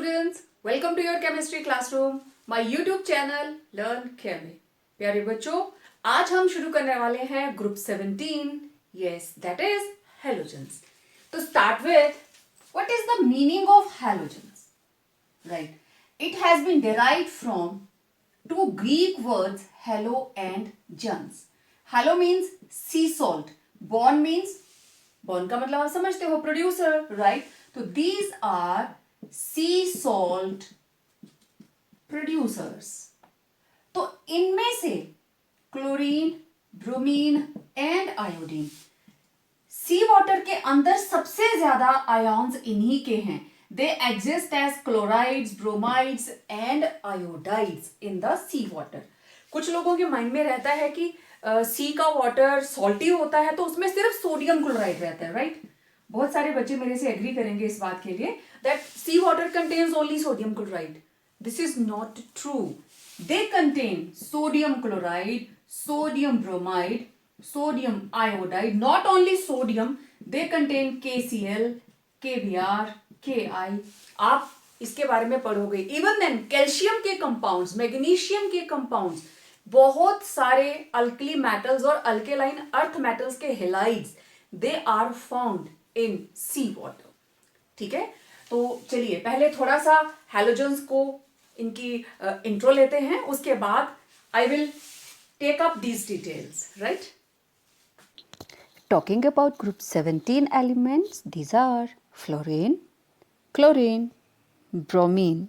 students, welcome to your chemistry classroom, my YouTube channel Learn Chemi। प्यारे बच्चों, आज हम शुरू करने वाले हैं group 17, yes, that is halogens। To start with, what is the meaning of halogens? Right, it has been derived from two Greek words halo and gens। Halo means sea salt, bond means bond का मतलब आप समझते हो producer, right? तो these are sea salt producers। तो इनमें से chlorine, bromine and iodine, sea water के अंदर सबसे ज्यादा आयॉन्स इन्हीं के हैं। They exist as chlorides, bromides and iodides in the sea water. कुछ लोगों के माइंड में रहता है कि सी का वाटर सॉल्टी होता है तो उसमें सिर्फ सोडियम क्लोराइड रहता है, राइट? बहुत सारे बच्चे मेरे से एग्री करेंगे इस बात के लिए that sea water contains only sodium chloride. This is not true. They contain sodium chloride, sodium bromide, sodium iodide, not only sodium, they contain KCl, KBr, Ki। आप इसके बारे में पढ़ोगे। इवन देन कैल्शियम के कंपाउंड्स, मैग्नीशियम के compounds, बहुत सारे alkali metals और अल्केलाइन अर्थ मेटल्स के halides, they are found in sea water. ठीक है, तो चलिए पहले थोड़ा सा हैलोजेंस को इनकी इंट्रो लेते हैं, उसके बाद I will take up these details, right? Talking about group 17 elements, these are fluorine, chlorine, bromine,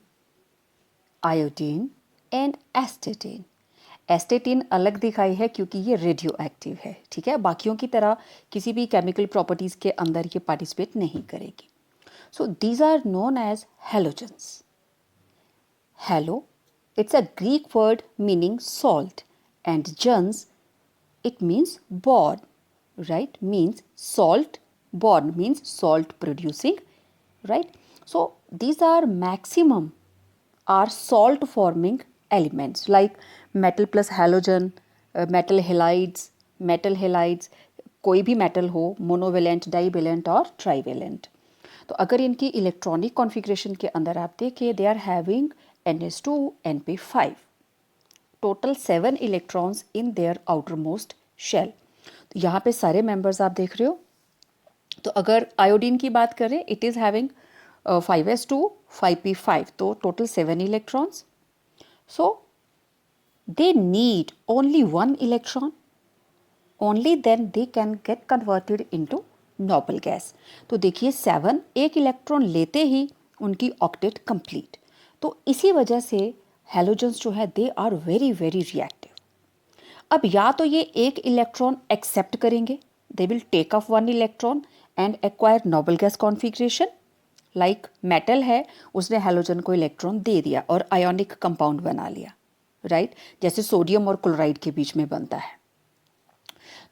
iodine and astatine। एस्टेटिन अलग दिखाई है क्योंकि ये रेडियो एक्टिव है, ठीक है? बाकियों की तरह किसी भी केमिकल प्रॉपर्टीज के अंदर ये पार्टिसिपेट नहीं करेगी। So these are known as halogens. Halo, it's a Greek word meaning salt, and gens, it means bond, right? Means salt, bond means salt producing, right? So these are maximum are salt forming elements like metal plus halogen, metal halides, कोई भी metal हो, monovalent, divalent और trivalent. तो अगर इनकी electronic configuration के अंदर आप देखिए, they are having NH2 NP5, total 7 electrons in their outermost shell. तो यहाँ पे सारे मेंबर्स आप देख रहे हो। तो अगर आयोडीन की बात करें, it is having 5s2 5p5, तो total 7 electrons. So they need only 1 electron, only then they can get converted into noble gas. तो देखिए 7 एक इलेक्ट्रॉन लेते ही उनकी ऑक्टेट कंप्लीट। तो इसी वजह से हैलोजेंस जो है they are very very reactive. अब या तो ये एक इलेक्ट्रॉन एक्सेप्ट करेंगे, they will take off 1 electron and acquire noble gas configuration. Like metal है, उसने हैलोजन को इलेक्ट्रॉन दे दिया और आयोनिक कंपाउंड बना लिया, राइट? जैसे सोडियम और क्लोराइड के बीच में बनता है।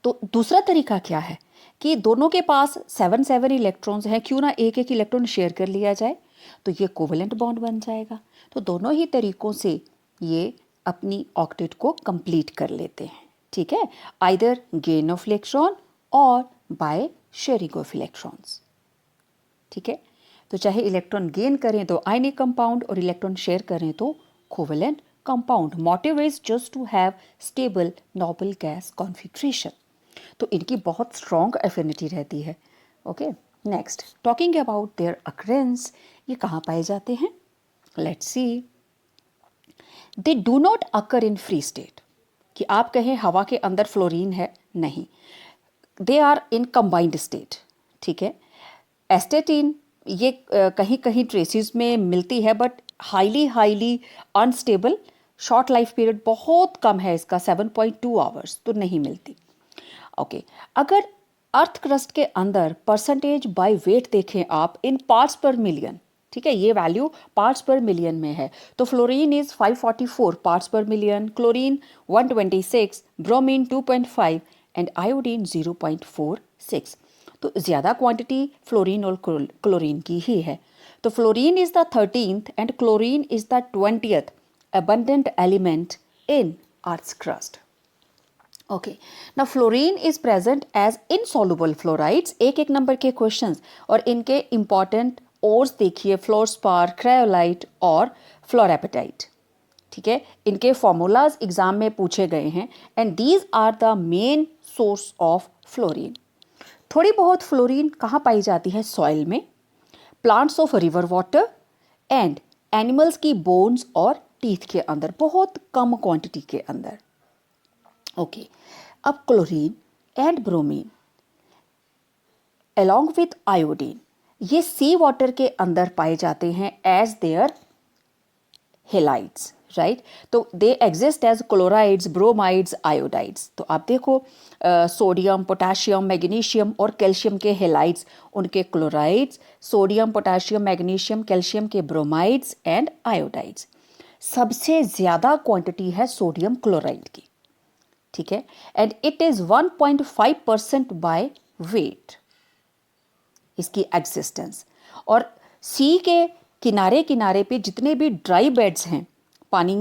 तो दूसरा तरीका क्या है कि दोनों के पास 7 इलेक्ट्रॉन्स हैं, क्यों ना एक एक इलेक्ट्रॉन शेयर कर लिया जाए, तो ये कोवेलेंट बॉन्ड बन जाएगा। तो दोनों ही तरीकों से ये अपनी ऑक्टेट को कंप्लीट कर लेते हैं, ठीक है? आइदर गेन ऑफ इलेक्ट्रॉन और बाय शेयरिंग ऑफ इलेक्ट्रॉन्स, ठीक है? तो चाहे इलेक्ट्रॉन गेन करें तो आयनिक कंपाउंड और इलेक्ट्रॉन शेयर करें तो covalent compound. Motive is just to have stable noble gas configuration. तो इनकी बहुत स्ट्रॉन्ग एफिनिटी रहती है। Okay, next talking about their occurrence, ये कहाँ पाए जाते हैं? Let's see. They do not occur in free state, कि आप कहें हवा के अंदर फ्लोरीन है, नहीं, they are in combined state, ठीक है? एस्टेटिन ये कहीं कहीं ट्रेसिस में मिलती है but highly unstable, short life period बहुत कम है इसका, 7.2 आवर्स, तो नहीं मिलती। ओके, अगर अर्थ क्रस्ट के अंदर परसेंटेज बाय वेट देखें आप इन पार्ट्स पर मिलियन, ठीक है, ये वैल्यू पार्ट्स पर मिलियन में है, तो फ्लोरीन इज 544 पार्ट्स पर million, chlorine 126, bromine 2.5 and iodine 0.46। तो ज़्यादा क्वांटिटी फ्लोरीन और क्लोरीन की ही है। तो fluorine is the 13th and chlorine is the 20th abundant element in Earth's crust. Okay, now fluorine is present as insoluble fluorides। एक एक number के questions और इनके इंपॉर्टेंट ओर्स देखिए, फ्लोरस्पार, क्रायोलाइट और फ्लोरेपेटाइट। ठीक है, इनके फॉर्मूलाज एग्जाम में पूछे गए हैं and these are the main source of fluorine. थोड़ी बहुत फ्लोरीन कहाँ पाई जाती है? सॉइल में, plants of river water and animals की बोन्स और टीथ के अंदर, बहुत कम क्वांटिटी के अंदर। ओके, अब chlorine and bromine along with iodine ये सी वाटर के अंदर पाए जाते हैं एज देयर हेलाइड्स, राइट। तो they exist as chlorides, bromides, iodides. तो आप देखो सोडियम, पोटाशियम, मैग्नीशियम और कैल्शियम के हेलाइड्स, उनके chlorides, sodium, potassium, magnesium, calcium के ब्रोमाइड्स एंड आयोडाइड्स। सबसे ज़्यादा क्वांटिटी है सोडियम क्लोराइड की, ठीक है, and it is 1.5% by weight इसकी एग्जिस्टेंस। और सी के किनारे किनारे पे जितने भी ड्राई बेड्स हैं, पानी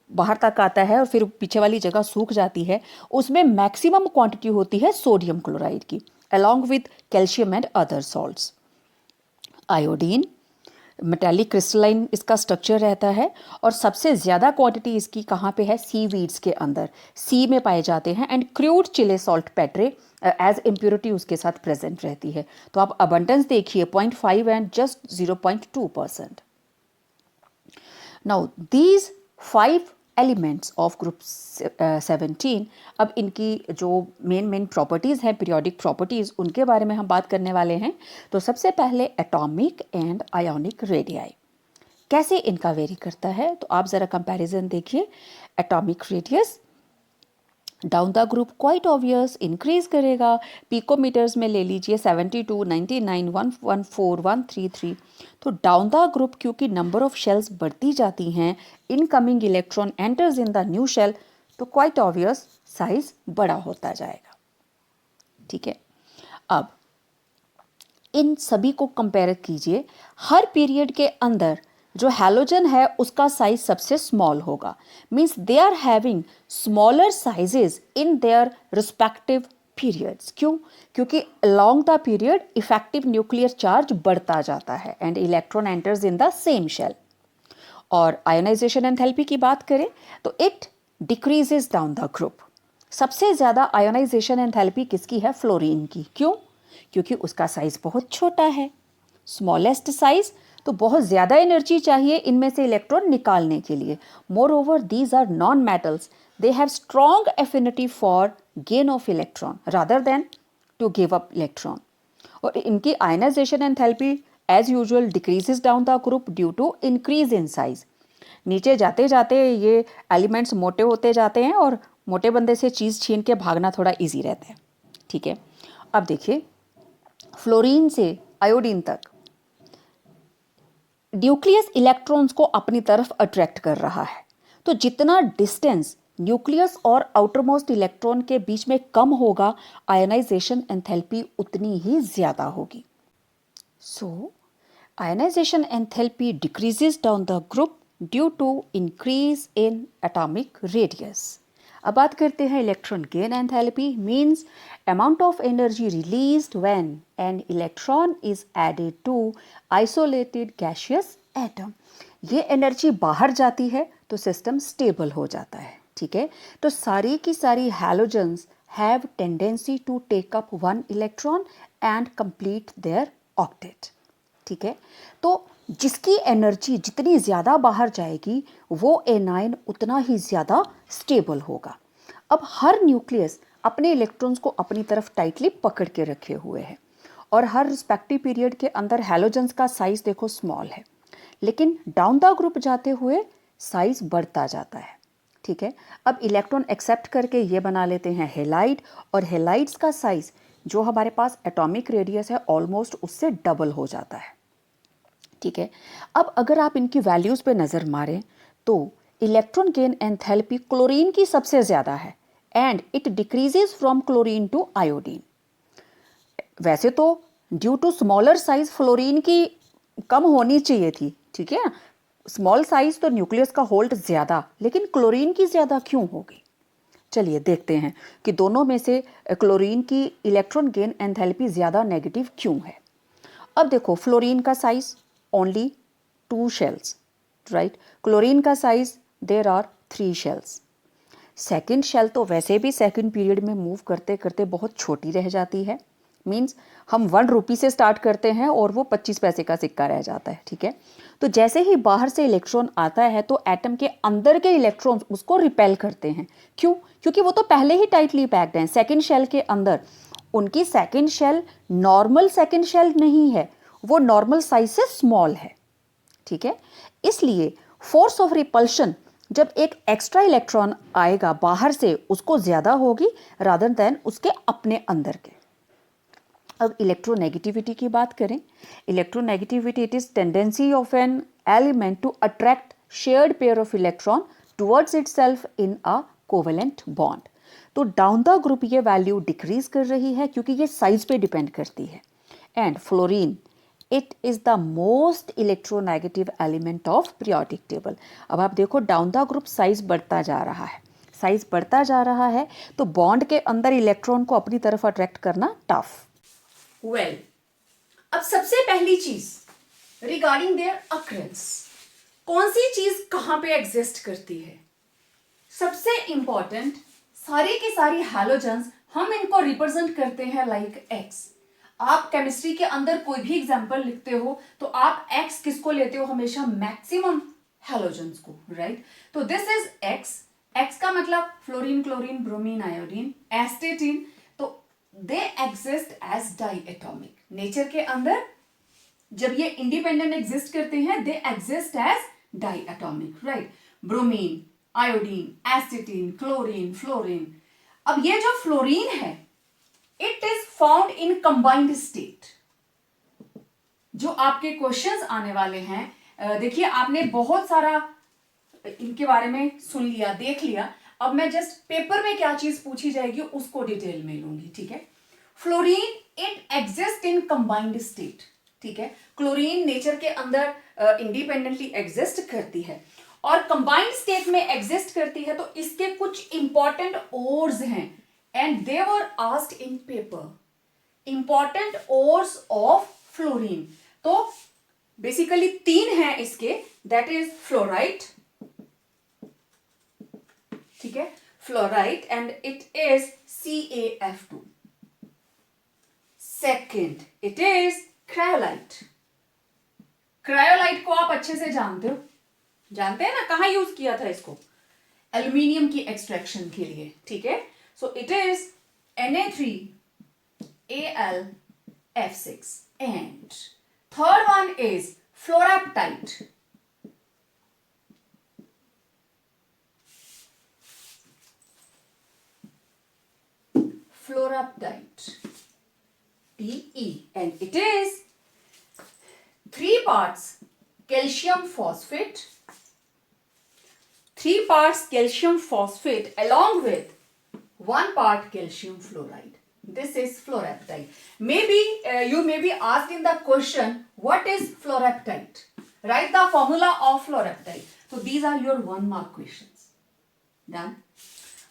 बाहर तक आता है और फिर पीछे वाली जगह सूख जाती है, उसमें मैक्सिमम क्वांटिटी होती है सोडियम क्लोराइड की, along with calcium and other salts. Iodine metallic crystalline इसका स्ट्रक्चर रहता है और सबसे ज़्यादा क्वांटिटी इसकी कहाँ पे है? सी वीड्स के अंदर, सी में पाए जाते हैं and crude Chile saltpetre as impurity उसके साथ प्रेजेंट रहती है। तो आप अबंडेंस देखिए 0.5 and just 0.2%। Now these 5 elements of group 17, अब इनकी जो मेन प्रॉपर्टीज़ हैं, पीरियोडिक प्रॉपर्टीज़, उनके बारे में हम बात करने वाले हैं। तो सबसे पहले एटॉमिक एंड आयोनिक रेडियाई कैसे इनका वेरी करता है, तो आप ज़रा कंपैरिजन देखिए। Atomic radius down the group quite obvious increase करेगा, पिकोमीटर्स में ले लीजिए 72, 99, 114, 133। तो डाउन द ग्रुप क्योंकि नंबर ऑफ शेल्स बढ़ती जाती हैं, incoming electron enters in the new shell, तो क्वाइट ऑब्वियस साइज बड़ा होता जाएगा, ठीक है। अब इन सभी को कंपेयर कीजिए, हर पीरियड के अंदर जो हैलोजन है उसका साइज सबसे स्मॉल होगा, means they are having smaller sizes in their respective periods. क्यों? क्योंकि along the period effective nuclear charge बढ़ता जाता है and electron enters in the same shell. और आयोनाइजेशन एंथैल्पी की बात करें तो it decreases down the group. सबसे ज़्यादा आयोनाइजेशन एंथैल्पी किसकी है? फ्लोरीन की। क्यों? क्योंकि उसका साइज बहुत छोटा है, स्मॉलेस्ट साइज, तो बहुत ज़्यादा एनर्जी चाहिए इनमें से इलेक्ट्रॉन निकालने के लिए। Moreover these are non metals, they have strong affinity for gain of electron rather than to give up electron. और इनकी ionisation enthalpy as usual decreases down the group due to increase in size. नीचे जाते जाते ये elements मोटे होते जाते हैं और मोटे बंदे से चीज़ छीन के भागना थोड़ा ईजी रहता है, ठीक है। अब देखिए, फ्लोरीन से आयोडीन तक न्यूक्लियस इलेक्ट्रॉन्स को अपनी तरफ अट्रैक्ट कर रहा है, तो जितना डिस्टेंस न्यूक्लियस और आउटरमोस्ट इलेक्ट्रॉन के बीच में कम होगा, आयनाइजेशन एंथैल्पी उतनी ही ज़्यादा होगी। So ionisation enthalpy decreases down the group due to increase in atomic radius. अब बात करते हैं electron gain enthalpy, means amount of energy released when an electron is added to isolated gaseous atom। ये energy बाहर जाती है तो system stable हो जाता है, ठीक है। तो सारी की सारी halogens have tendency to take up one electron and complete their octet, ठीक है। तो जिसकी एनर्जी जितनी ज़्यादा बाहर जाएगी वो एनायन उतना ही ज़्यादा स्टेबल होगा। अब हर न्यूक्लियस अपने इलेक्ट्रॉन्स को अपनी तरफ टाइटली पकड़ के रखे हुए है और हर रिस्पेक्टिव पीरियड के अंदर हैलोजेंस का साइज देखो स्मॉल है, लेकिन डाउन द ग्रुप जाते हुए साइज बढ़ता जाता है, ठीक है। अब इलेक्ट्रॉन एक्सेप्ट करके ये बना लेते हैं हेलाइड, और हेलाइड्स का साइज जो हमारे पास एटॉमिक रेडियस है ऑलमोस्ट उससे डबल हो जाता है, ठीक है। अब अगर आप इनकी वैल्यूज़ पे नज़र मारें तो इलेक्ट्रॉन गेन एंथैल्पी क्लोरीन की सबसे ज़्यादा है and it decreases from chlorine to iodine. वैसे तो due to smaller size fluorine की कम होनी चाहिए थी, ठीक है, स्मॉल साइज तो न्यूक्लियस का होल्ड ज़्यादा, लेकिन क्लोरीन की ज़्यादा क्यों होगी? चलिए देखते हैं कि दोनों में से क्लोरीन की इलेक्ट्रॉन गेन एंथैल्पी ज़्यादा नेगेटिव क्यों है। अब देखो फ्लोरीन का size only 2 shells, right? Chlorine का size there are 3 shells. Second shell तो वैसे भी सेकेंड पीरियड में मूव करते करते बहुत छोटी रह जाती है. मीन्स हम 1 रुपी से स्टार्ट करते हैं और वो 25 पैसे का सिक्का रह जाता है. ठीक है, तो जैसे ही बाहर से इलेक्ट्रॉन आता है तो एटम के अंदर के इलेक्ट्रॉन्स उसको रिपेल करते हैं. क्यों? क्योंकि वो तो पहले ही टाइटली पैक्ड हैं सेकेंड शेल के अंदर. उनकी second shell normal second shell नहीं है, वो नॉर्मल साइज से स्मॉल है. ठीक है, इसलिए फोर्स ऑफ रिपल्शन जब एक एक्स्ट्रा इलेक्ट्रॉन आएगा बाहर से उसको ज़्यादा होगी रादर देन उसके अपने अंदर के. अब इलेक्ट्रोनेगेटिविटी की बात करें. Electronegativity it is tendency of an element to attract shared pair of electron towards itself in a covalent bond. तो डाउन द ग्रुप ये वैल्यू डिक्रीज कर रही है क्योंकि ये साइज पे डिपेंड करती है. And fluorine it is the most electronegative element of periodic table. अब आप देखो डाउन द ग्रुप साइज बढ़ता जा रहा है, साइज बढ़ता जा रहा है तो बॉन्ड के अंदर इलेक्ट्रॉन को अपनी तरफ अट्रैक्ट करना टफ. वेल, अब सबसे पहली चीज रिगार्डिंग देयर अक्रेंस, कौन सी चीज कहां पे एग्जिस्ट करती है. सबसे इंपॉर्टेंट, सारी की सारी हैलोजन्स हम इनको रिप्रेजेंट करते हैं लाइक एक्स. आप केमिस्ट्री के अंदर कोई भी एग्जांपल लिखते हो तो आप एक्स किसको लेते हो? हमेशा मैक्सिमम हैलोजन्स को, राइट? तो दिस इज एक्स. एक्स का मतलब fluorine, chlorine, bromine, iodine, astatine. तो they exist as diatomic. Nature के अंदर जब ये इंडिपेंडेंट एग्जिस्ट करते हैं they exist as diatomic, right? Bromine, iodine, astatine, chlorine, fluorine. अब ये जो फ्लोरीन है it is found in combined state. जो आपके क्वेश्चंस आने वाले हैं, देखिए आपने बहुत सारा इनके बारे में सुन लिया, देख लिया. अब मैं जस्ट पेपर में क्या चीज पूछी जाएगी उसको डिटेल में लूंगी. ठीक है, fluorine it exist in combined state. ठीक है, क्लोरीन नेचर के अंदर इंडिपेंडेंटली एग्जिस्ट करती है और कंबाइंड स्टेट में एग्जिस्ट करती है. तो इसके कुछ इंपॉर्टेंट ओर्स हैं and they were asked in paper, important ores of fluorine. तो बेसिकली 3 हैं इसके, that is fluorite. ठीक है, fluorite and it is CaF2. Second, it is cryolite. Cryolite को आप अच्छे से जानते हो, जानते हैं ना, कहां यूज किया था इसको? एल्यूमिनियम की एक्सट्रैक्शन के लिए. ठीक है, so it is Na3Al(F6) and third one is fluoraptite. Fluoraptite, Te, and it is 3 parts calcium phosphate, 3 parts calcium phosphate along with 1 part calcium fluoride. This is fluoraptite. Maybe you may be asked in the question, what is fluoraptite? Write the formula of fluoraptite. So these are your 1 mark questions. Done?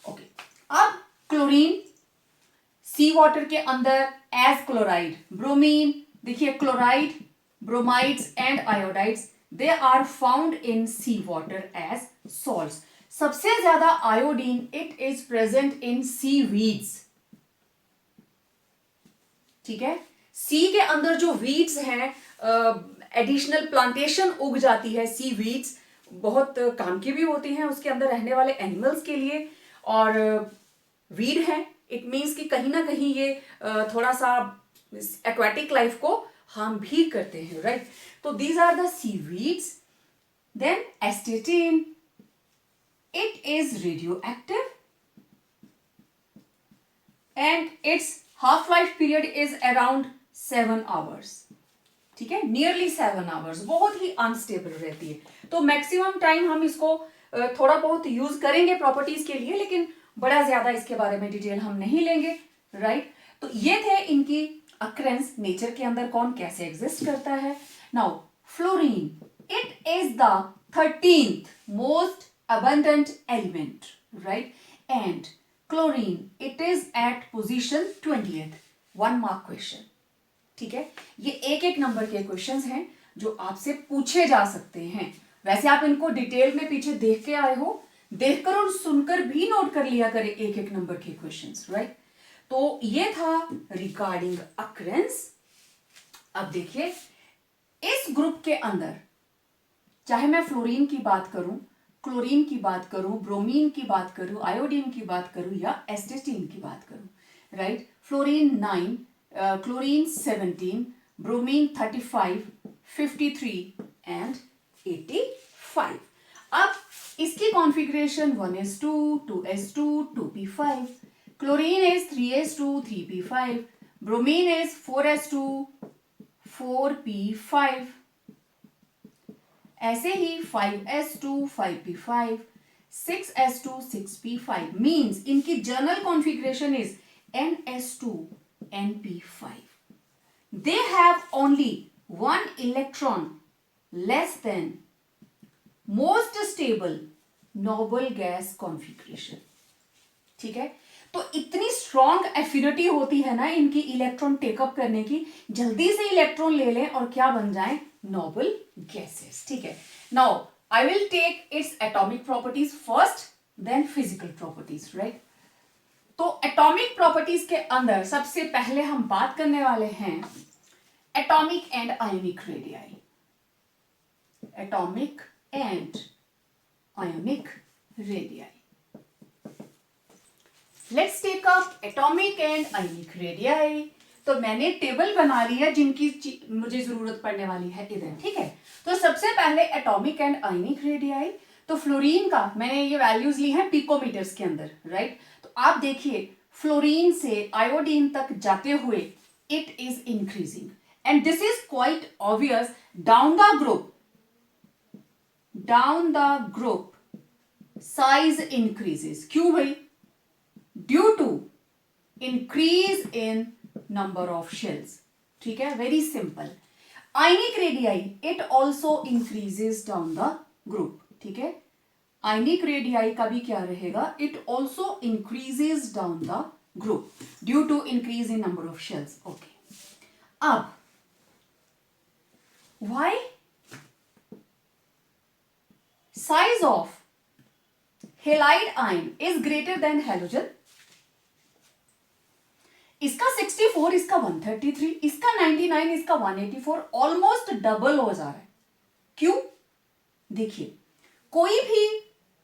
Okay. अब chlorine sea water के अंदर as chloride, bromine देखिए chloride, bromides and iodides they are found in sea water as salts. सबसे ज्यादा iodine it is present in seaweeds. ठीक है, सी के अंदर जो वीड्स हैं, एडिशनल प्लांटेशन उग जाती है. सी वीड्स बहुत काम की भी होती हैं उसके अंदर रहने वाले एनिमल्स के लिए. और वीड है इट मीन्स कि कहीं ना कहीं ये थोड़ा सा एक्वाटिक लाइफ को हार्म भी करते हैं, राइट? तो these are the seaweeds. Then astatine, it is radioactive and its half-life period is around 7 hours. ठीक है, nearly 7 hours. बहुत ही अनस्टेबल रहती है. तो मैक्सिमम टाइम हम इसको थोड़ा बहुत यूज करेंगे प्रॉपर्टीज के लिए, लेकिन बड़ा ज्यादा इसके बारे में डिटेल हम नहीं लेंगे, राइट? तो ये थे इनकी अक्रेंस, नेचर के अंदर कौन कैसे एग्जिस्ट करता है. Now fluorine it is the 13th most abundant element, right? And chlorine it is at position 20th. 1 mark question. ठीक है, ये एक एक नंबर के क्वेश्चंस हैं. जो आपसे पूछे जा सकते हैं। वैसे आप इनको डिटेल में पीछे देख के आए हो, देखकर और सुनकर भी नोट कर लिया करें एक एक नंबर के क्वेश्चंस, राइट। तो ये था रिगार्डिंग अक्रेंस। अब देखिए इस ग्रुप के अंदर चाहे मैं फ्लोरीन की बात करूं, क्लोरीन की बात करूं, ब्रोमीन की बात करूं, आयोडीन की बात करूं या एस्टेटीन की बात करूं, right. Fluorine 9, chlorine 17, bromine 35, 53 and 85। अब इसकी configuration 1s2, 2s2, 2p5, chlorine is 3s2, 3p5, bromine is 4s2, 4p5, ऐसे ही 5s2, 5p5, 6s2, 6p5 means इनकी general configuration is ns2, np5. They have only one electron less than most stable noble gas configuration. ठीक है, तो इतनी strong affinity होती है ना इनकी इलेक्ट्रॉन टेकअप करने की, जल्दी से इलेक्ट्रॉन ले लें और क्या बन जाए, नोबल गैसेस। ठीक है, now I will take its atomic properties first, then physical properties, right. तो एटॉमिक प्रॉपर्टीज के अंदर सबसे पहले हम बात करने वाले हैं atomic and ionic radii. Atomic and ionic radii. Let's take up atomic and ionic radii. तो मैंने टेबल बना ली है जिनकी मुझे जरूरत पड़ने वाली है इधर, ठीक है। तो सबसे पहले एटॉमिक एंड आयोनिक रेडियाई। तो फ्लोरीन का मैंने ये वैल्यूज ली हैं पिकोमीटर्स के अंदर, राइट। तो आप देखिए फ्लोरीन से आयोडीन तक जाते हुए it is increasing and this is quite obvious down the group size increases. क्यों भाई? Due to increase in number of shells. ठीक है, very simple. Ionic radii it also increases down the group. ठीक है, ionic radii का भी क्या रहेगा, it also increases down the group due to increase in number of shells. Okay, अब why size of halide ion is greater than halogen? इसका 64, इसका 133, इसका 99, इसका 184, ऑलमोस्ट डबल हो जा रहा है। क्यों? देखिए कोई भी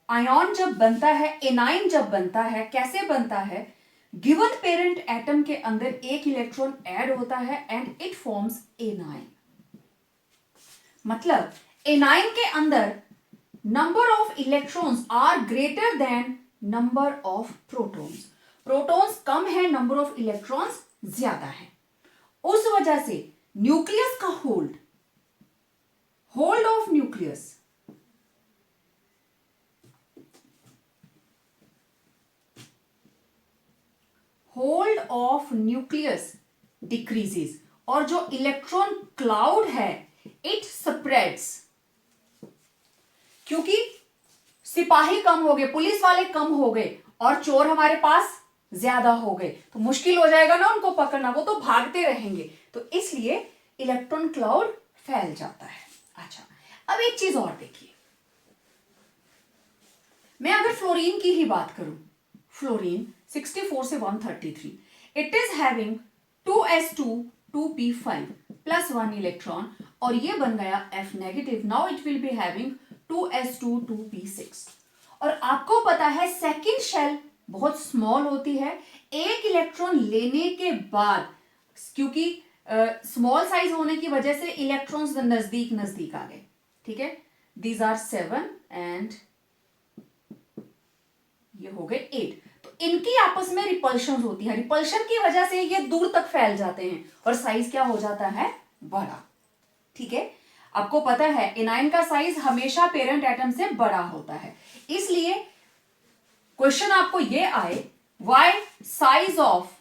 आयन जब बनता है, एनाइन जब बनता है, कैसे बनता है, गिवन पेरेंट एटम के अंदर एक इलेक्ट्रॉन ऐड होता है एंड इट फॉर्म्स एनाइन। मतलब एनाइन के अंदर number of electrons are greater than number of protons. Protons कम है, नंबर ऑफ इलेक्ट्रॉन्स ज्यादा है। उस वजह से न्यूक्लियस का होल्ड ऑफ न्यूक्लियस डिक्रीजेस और जो इलेक्ट्रॉन क्लाउड है इट स्प्रेड्स। क्योंकि सिपाही कम हो गए, पुलिस वाले कम हो गए और चोर हमारे पास ज्यादा हो गए, तो मुश्किल हो जाएगा ना उनको पकड़ना, वो तो भागते रहेंगे, तो इसलिए इलेक्ट्रॉन क्लाउड फैल जाता है। अच्छा, अब एक चीज और देखिए, मैं अगर फ्लोरीन की ही बात करूं, फ्लोरीन 64 से 133, it is having 2s2 2p5 plus 1 electron और ये बन गया F negative. Now it will be having 2s2 2p6 और आपको पता है सेकेंड शेल बहुत स्मॉल होती है। एक इलेक्ट्रॉन लेने के बाद, क्योंकि स्मॉल साइज होने की वजह से इलेक्ट्रॉन्स नजदीक नजदीक आ गए, ठीक है। दीज आर 7 एंड ये हो गए 8, तो इनकी आपस में रिपल्शन होती है, रिपल्शन की वजह से ये दूर तक फैल जाते हैं और साइज क्या हो जाता है, बड़ा। ठीक है, आपको पता है एनाइन का साइज हमेशा पेरेंट एटम से बड़ा होता है, इसलिए क्वेश्चन आपको ये आए why size of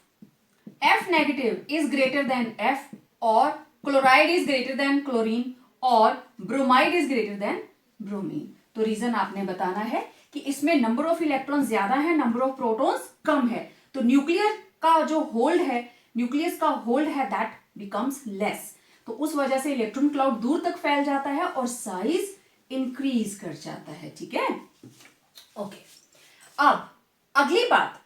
F negative is greater than F और chloride is greater than chlorine और bromide is greater than bromine. तो रीजन आपने बताना है कि इसमें नंबर ऑफ इलेक्ट्रॉन ज्यादा है, नंबर ऑफ प्रोटॉन्स कम है, तो न्यूक्लियर का जो होल्ड है, न्यूक्लियस का होल्ड है दैट बिकम्स लेस। तो उस वजह से इलेक्ट्रॉन क्लाउड दूर तक फैल जाता है और साइज इंक्रीज कर जाता है। ठीक है, ओके। अब अगली बात,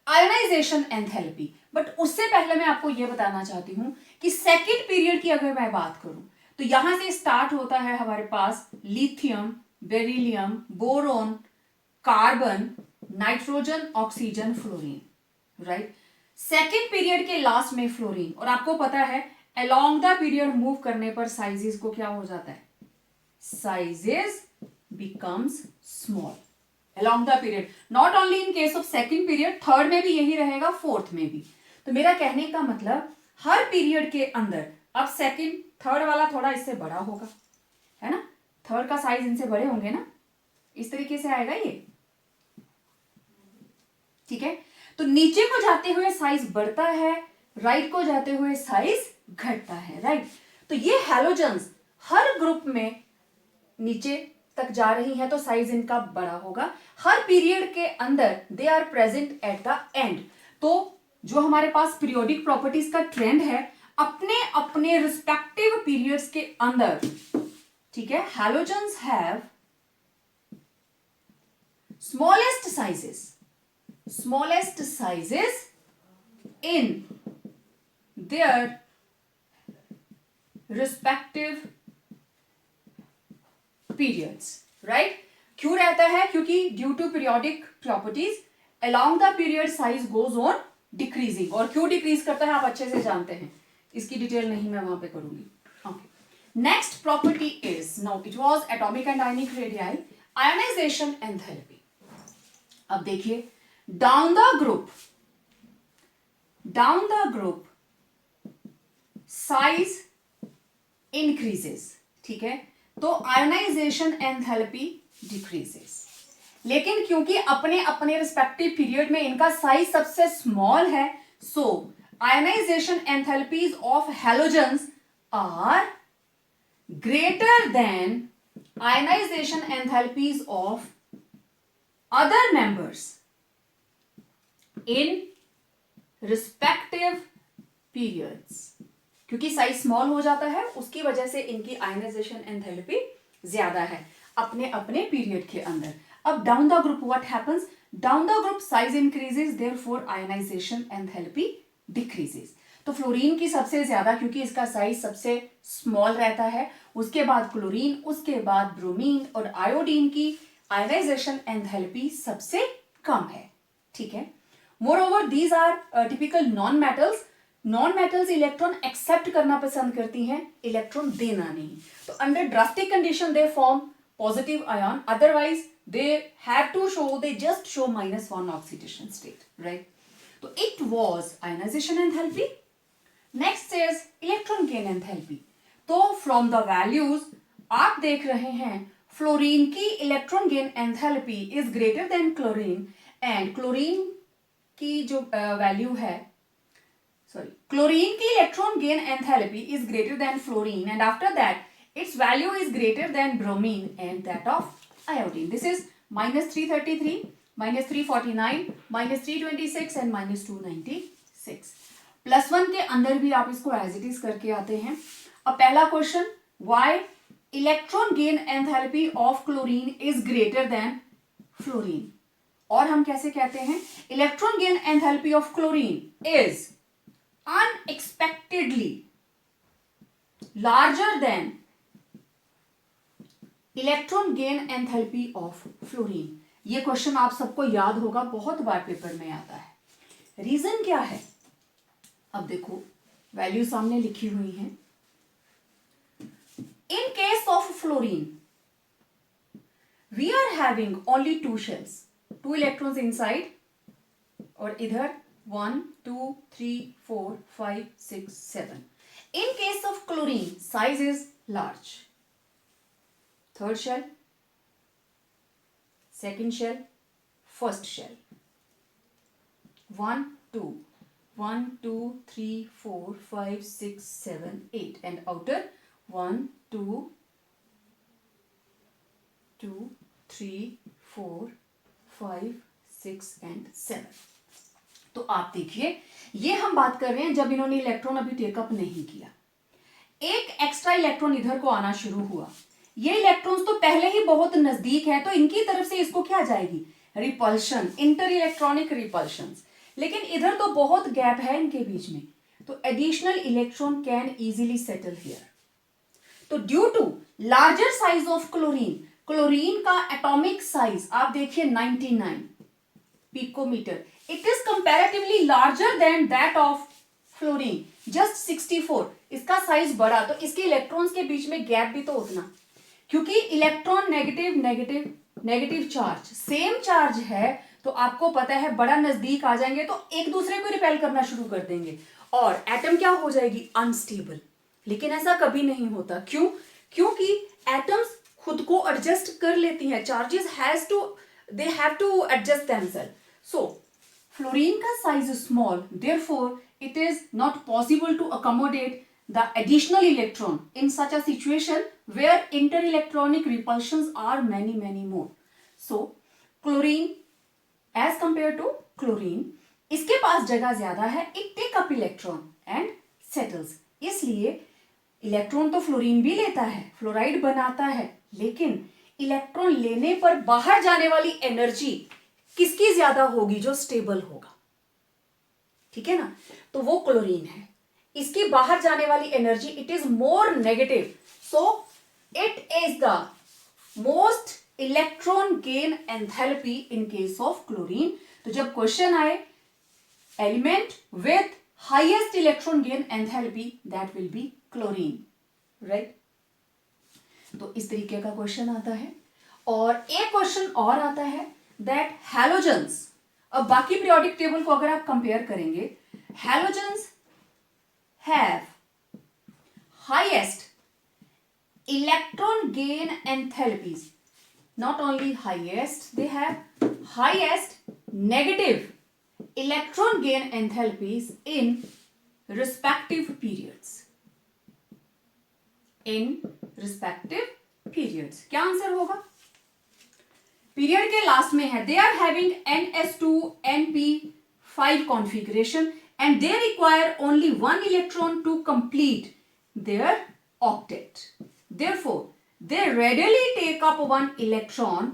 आयोनाइजेशन एंथैल्पी। बट उससे पहले मैं आपको यह बताना चाहती हूं कि सेकेंड पीरियड की अगर मैं बात करूं तो यहां से स्टार्ट होता है हमारे पास lithium, beryllium, boron, carbon, nitrogen, oxygen, fluorine, right. Second period के लास्ट में फ्लोरीन, और आपको पता है अलोंग द पीरियड मूव करने पर साइजेस को क्या हो जाता है, sizes becomes small along the period, not only in case of second period, third में भी यही रहेगा, फोर्थ में भी। तो मेरा कहने का मतलब हर पीरियड के अंदर, अब सेकंड थर्ड वाला थोड़ा इससे बड़ा होगा, है ना, थर्ड का साइज इनसे बड़े होंगे ना, इस तरीके से आएगा ये, ठीक है। तो नीचे को जाते हुए साइज बढ़ता है, राइट को जाते हुए साइज घटता है, राइट। तो ये हैलोजन्स हर ग्रुप में नीचे तक जा रही है तो साइज इनका बड़ा होगा। हर पीरियड के अंदर they are present at the end. तो जो हमारे पास पीरियोडिक प्रॉपर्टीज का ट्रेंड है, अपने अपने रिस्पेक्टिव पीरियड्स के अंदर, ठीक है, halogens have smallest sizes in their respective periods, right. क्यों रहता है, क्योंकि due to periodic properties along the period size goes on decreasing. और क्यों डिक्रीज करता है आप अच्छे से जानते हैं, इसकी डिटेल नहीं मैं वहां पे करूंगी। Okay, next property is, now it was atomic and ionic radii, ionisation enthalpy. अब देखिए, down the group size increases, ठीक है, तो आयोनाइजेशन एंथैल्पी डिक्रीजेस। लेकिन क्योंकि अपने अपने रिस्पेक्टिव पीरियड में इनका साइज सबसे स्मॉल है, so ionisation enthalpies of halogens are greater than ionisation enthalpies of other members in respective periods. क्योंकि साइज स्मॉल हो जाता है, उसकी वजह से इनकी आयोनाइजेशन एंथैल्पी ज्यादा है अपने अपने पीरियड के अंदर। अब down the group what happens, down the group size increases, therefore ionisation enthalpy decreases. तो फ्लोरीन की सबसे ज्यादा, क्योंकि इसका साइज सबसे स्मॉल रहता है, उसके बाद क्लोरीन, उसके बाद ब्रोमीन और आयोडीन की आयोनाइजेशन एंथैल्पी सबसे कम है, ठीक है। Moreover these are typical non metals electron accept करना पसंद करती हैं, इलेक्ट्रॉन देना नहीं। तो under drastic condition they form positive ion, otherwise they have to show, they just show -1 oxidation state, right. तो it was ionisation enthalpy. Next is electron gain enthalpy. तो from the values आप देख रहे हैं, fluorine की electron gain enthalpy is greater than chlorine, and chlorine की जो value है, chlorine की electron gain enthalpy is greater than fluorine, and after that its value is greater than bromine and that of iodine. This is -333, -349, -326 and -296. +1 के अंदर भी आप इसको as it is करके आते हैं। अब पहला question, why electron gain enthalpy of chlorine is greater than fluorine, और हम कैसे कहते हैं, electron gain enthalpy of chlorine is unexpectedly larger than electron gain enthalpy of fluorine। ये क्वेश्चन आप सबको याद होगा, बहुत बार पेपर में आता है। रीजन क्या है, अब देखो वैल्यू सामने लिखी हुई है। In case of fluorine we are having only 2 shells, 2 electrons inside, और इधर 1 2 3 4 5 6 7। In case of chlorine, size is large. Third shell, second shell, first shell. 1 2 1 2 3 4 5 6 7 8, and outer 1 2 2 3 4 5 6 and 7। तो आप देखिए, ये हम बात कर रहे हैं जब इन्होंने इलेक्ट्रॉन अभी टेकअप नहीं किया। एक एक्स्ट्रा इलेक्ट्रॉन इधर को आना शुरू हुआ। ये इलेक्ट्रॉन्स तो पहले ही बहुत नजदीक है, तो इनकी तरफ से इसको क्या जाएगी, रिपल्शन, इंटर इलेक्ट्रॉनिक रिपल्शन। लेकिन इधर तो बहुत गैप है इनके बीच में, तो additional electron can easily settle here. तो due to larger size of chlorine, chlorine का एटॉमिक साइज आप देखिए 99 picometre, it is comparatively larger than that of fluorine, just 64। इसका साइज बड़ा, तो इसके इलेक्ट्रॉन्स के बीच में गैप भी तो उतना, क्योंकि electron negative negative negative charge, same charge है, तो आपको पता है बड़ा नजदीक आ जाएंगे तो एक दूसरे को रिपेल करना शुरू कर देंगे और एटम क्या हो जाएगी, अनस्टेबल। लेकिन ऐसा कभी नहीं होता, क्यों, क्योंकि एटम्स खुद को एडजस्ट कर लेती हैं, charges they have to adjust themself. So fluorine का size small, therefore it is not possible to accommodate the additional electron in such a situation where interelectronic repulsions are many more. So chlorine as compared to chlorine, इसके पास जगह ज्यादा है, it take up electron and settles। इसलिए electron तो fluorine भी लेता है, fluoride बनाता है, लेकिन इलेक्ट्रॉन लेने पर बाहर जाने वाली एनर्जी किसकी ज्यादा होगी, जो स्टेबल होगा, ठीक है ना, तो वो क्लोरीन है। इसकी बाहर जाने वाली energy it is more negative, so it is the most electron gain enthalpy in case of chlorine. तो जब क्वेश्चन आए element with highest electron gain enthalpy, that will be chlorine, right. तो इस तरीके का क्वेश्चन आता है। और एक क्वेश्चन और आता है दैट हैलोजेंस, अब बाकी पीरियोडिक टेबल को अगर आप कंपेयर करेंगे, halogens have highest electron gain enthalpies, not only highest, they have highest negative electron gain enthalpies in respective periods, in respective periods. क्या आंसर होगा, पीरियड के लास्ट में है, they are having ns2np5 configuration and they require only one electron to complete their octet, therefore they readily take up one electron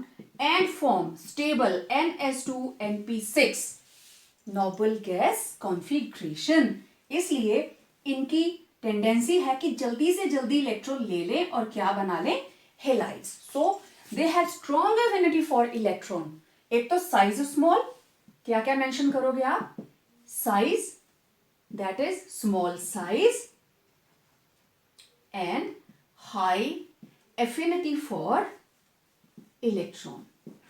and form stable ns2np6 noble gas configuration। इसलिए इनकी tendency है कि जल्दी से जल्दी electron ले लें और क्या बना लें, halides. So they have strong affinity for electron. एक तो साइज स्मॉल, क्या क्या मेंशन करोगे आप, size, that is small size, and high affinity for electron,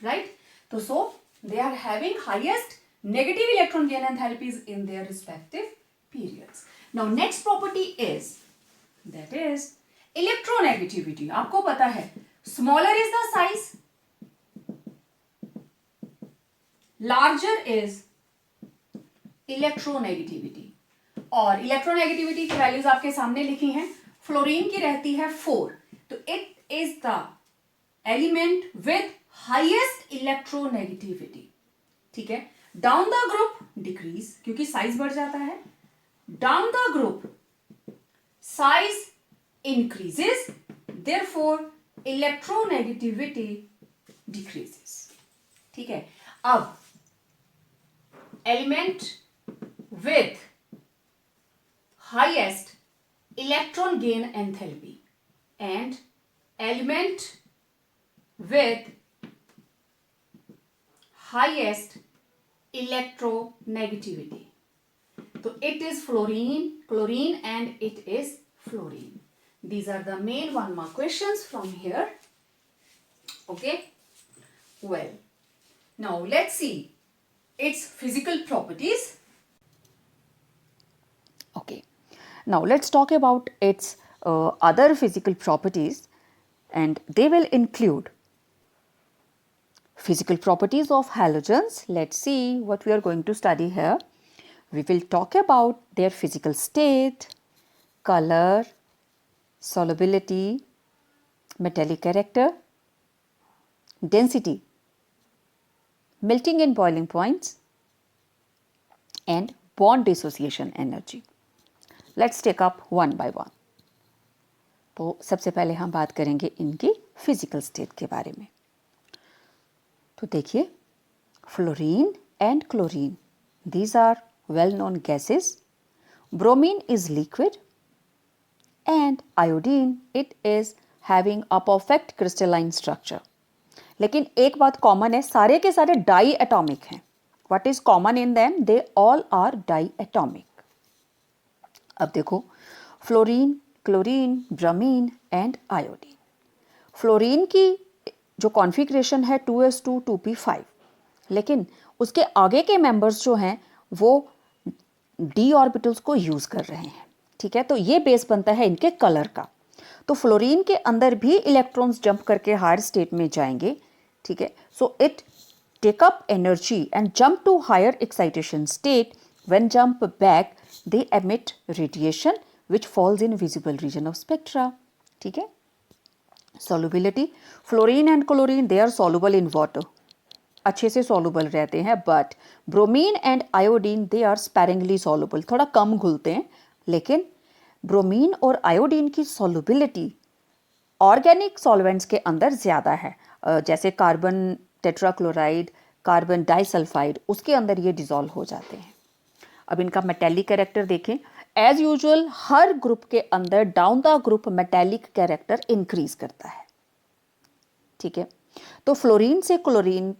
right? So they are having highest negative electron gain enthalpies in their respective periods. Now next property is, that is electronegativity। आपको पता है smaller is the size, larger is electronegativity। और electronegativity की values आपके सामने लिखी हैं। Fluorine की रहती है 4, तो it is the element with highest electronegativity, ठीक है। डाउन द ग्रुप डिक्रीज, क्योंकि साइज बढ़ जाता है, down the group size increases, therefore electronegativity decreases, ठीक है। अब element with highest electron gain enthalpy and element with highest electronegativity, so it is fluorine, chlorine, and it is fluorine। These are the main 1 mark questions from here, okay। Well, now let's see its physical properties। Okay, now let's talk about its other physical properties, and they will include physical properties of halogens. Let's see what we are going to study here. We will talk about their physical state, color, solubility, metallic character, density, melting and boiling points, and bond dissociation energy. Let's take up one by one. तो सबसे पहले हम बात करेंगे इनकी physical state के बारे में। तो देखिए, fluorine and chlorine, these are well known gases. Bromine is liquid and iodine it is having a perfect crystalline structure. लेकिन एक बात कॉमन है, सारे के सारे डाई एटॉमिक हैं। What is common in them? They all are diatomic. अब देखो, fluorine, chlorine, bromine and iodine. Fluorine की जो कॉन्फ़िगरेशन है 2s2 2p5, लेकिन उसके आगे के मेंबर्स जो हैं वो डी ऑर्बिटल्स को यूज़ कर रहे हैं। ठीक है, तो ये बेस बनता है इनके कलर का। तो फ्लोरीन के अंदर भी इलेक्ट्रॉन्स जंप करके हायर स्टेट में जाएंगे। ठीक है, so it take up energy and jump to higher excitation state. When jump back they emit radiation which falls in visible region of spectra. ठीक है, solubility, fluorine and chlorine they are soluble in water, अच्छे से soluble रहते हैं, but bromine and iodine they are sparingly soluble, थोड़ा कम घुलते हैं। लेकिन bromine और आयोडीन की solubility ऑर्गेनिक सॉल्वेंट्स के अंदर ज़्यादा है। जैसे कार्बन टेट्राक्लोराइड, कार्बन डाइसल्फाइड, उसके अंदर ये डिज़ोल्व हो जाते हैं। अब इनका मेटेलिक कैरेक्टर देखें। एज यूजुअल हर ग्रुप के अंदर down the group metallic character increase करता है। ठीक है, तो फ्लोरीन से क्लोरीन,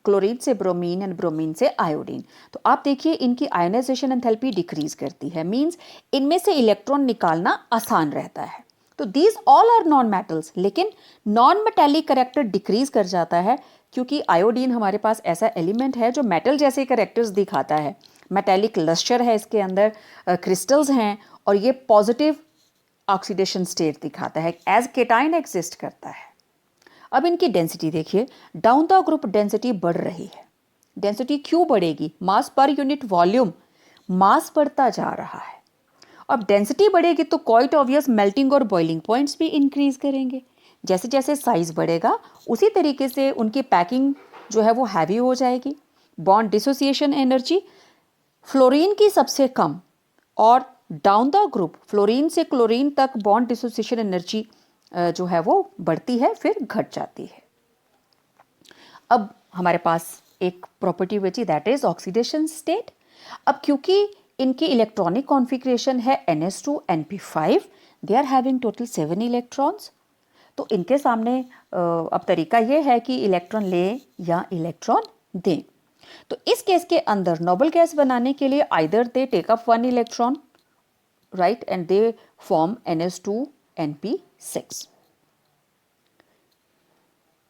क्लोरीन से ब्रोमीन एंड ब्रोमीन से आयोडीन, तो आप देखिए इनकी आयोनाइजेशन एंथैल्पी डिक्रीज करती है। मींस इनमें से इलेक्ट्रॉन निकालना आसान रहता है। तो these all are non metals, लेकिन नॉन मेटेलिक कैरेक्टर डिक्रीज कर जाता है क्योंकि आयोडीन हमारे पास ऐसा एलिमेंट है जो मेटल जैसे कैरेक्टर्स दिखाता है। मेटेलिक लस्टर है इसके अंदर, क्रिस्टल्स हैं, और ये पॉजिटिव ऑक्सीडेशन स्टेट दिखाता है, एज केटाइन एग्जिस्ट करता है। अब इनकी डेंसिटी देखिए, डाउन द ग्रुप डेंसिटी बढ़ रही है। डेंसिटी क्यों बढ़ेगी? मास पर यूनिट वॉल्यूम, मास बढ़ता जा रहा है। अब डेंसिटी बढ़ेगी तो क्वाइट ऑब्वियस मेल्टिंग और बॉइलिंग पॉइंट्स भी इंक्रीज करेंगे। जैसे जैसे साइज बढ़ेगा उसी तरीके से उनकी पैकिंग जो है वो हैवी हो जाएगी। बॉन्ड डिसोसिएशन एनर्जी फ्लोरीन की सबसे कम, और डाउन द ग्रुप फ्लोरीन से क्लोरीन तक बॉन्ड डिसोसिएशन एनर्जी जो है वो बढ़ती है फिर घट जाती है। अब हमारे पास एक प्रॉपर्टी बची, दैट इज ऑक्सीडेशन स्टेट। अब क्योंकि इनकी इलेक्ट्रॉनिक कॉन्फ़िगरेशन है NS2 NP5, they are having total 7 electrons. तो इनके सामने अब तरीका ये है कि इलेक्ट्रॉन लें या इलेक्ट्रॉन दें। तो इस केस के अंदर नोबल गैस बनाने के लिए either they take up 1 electron, right, and they form NS2 NP6।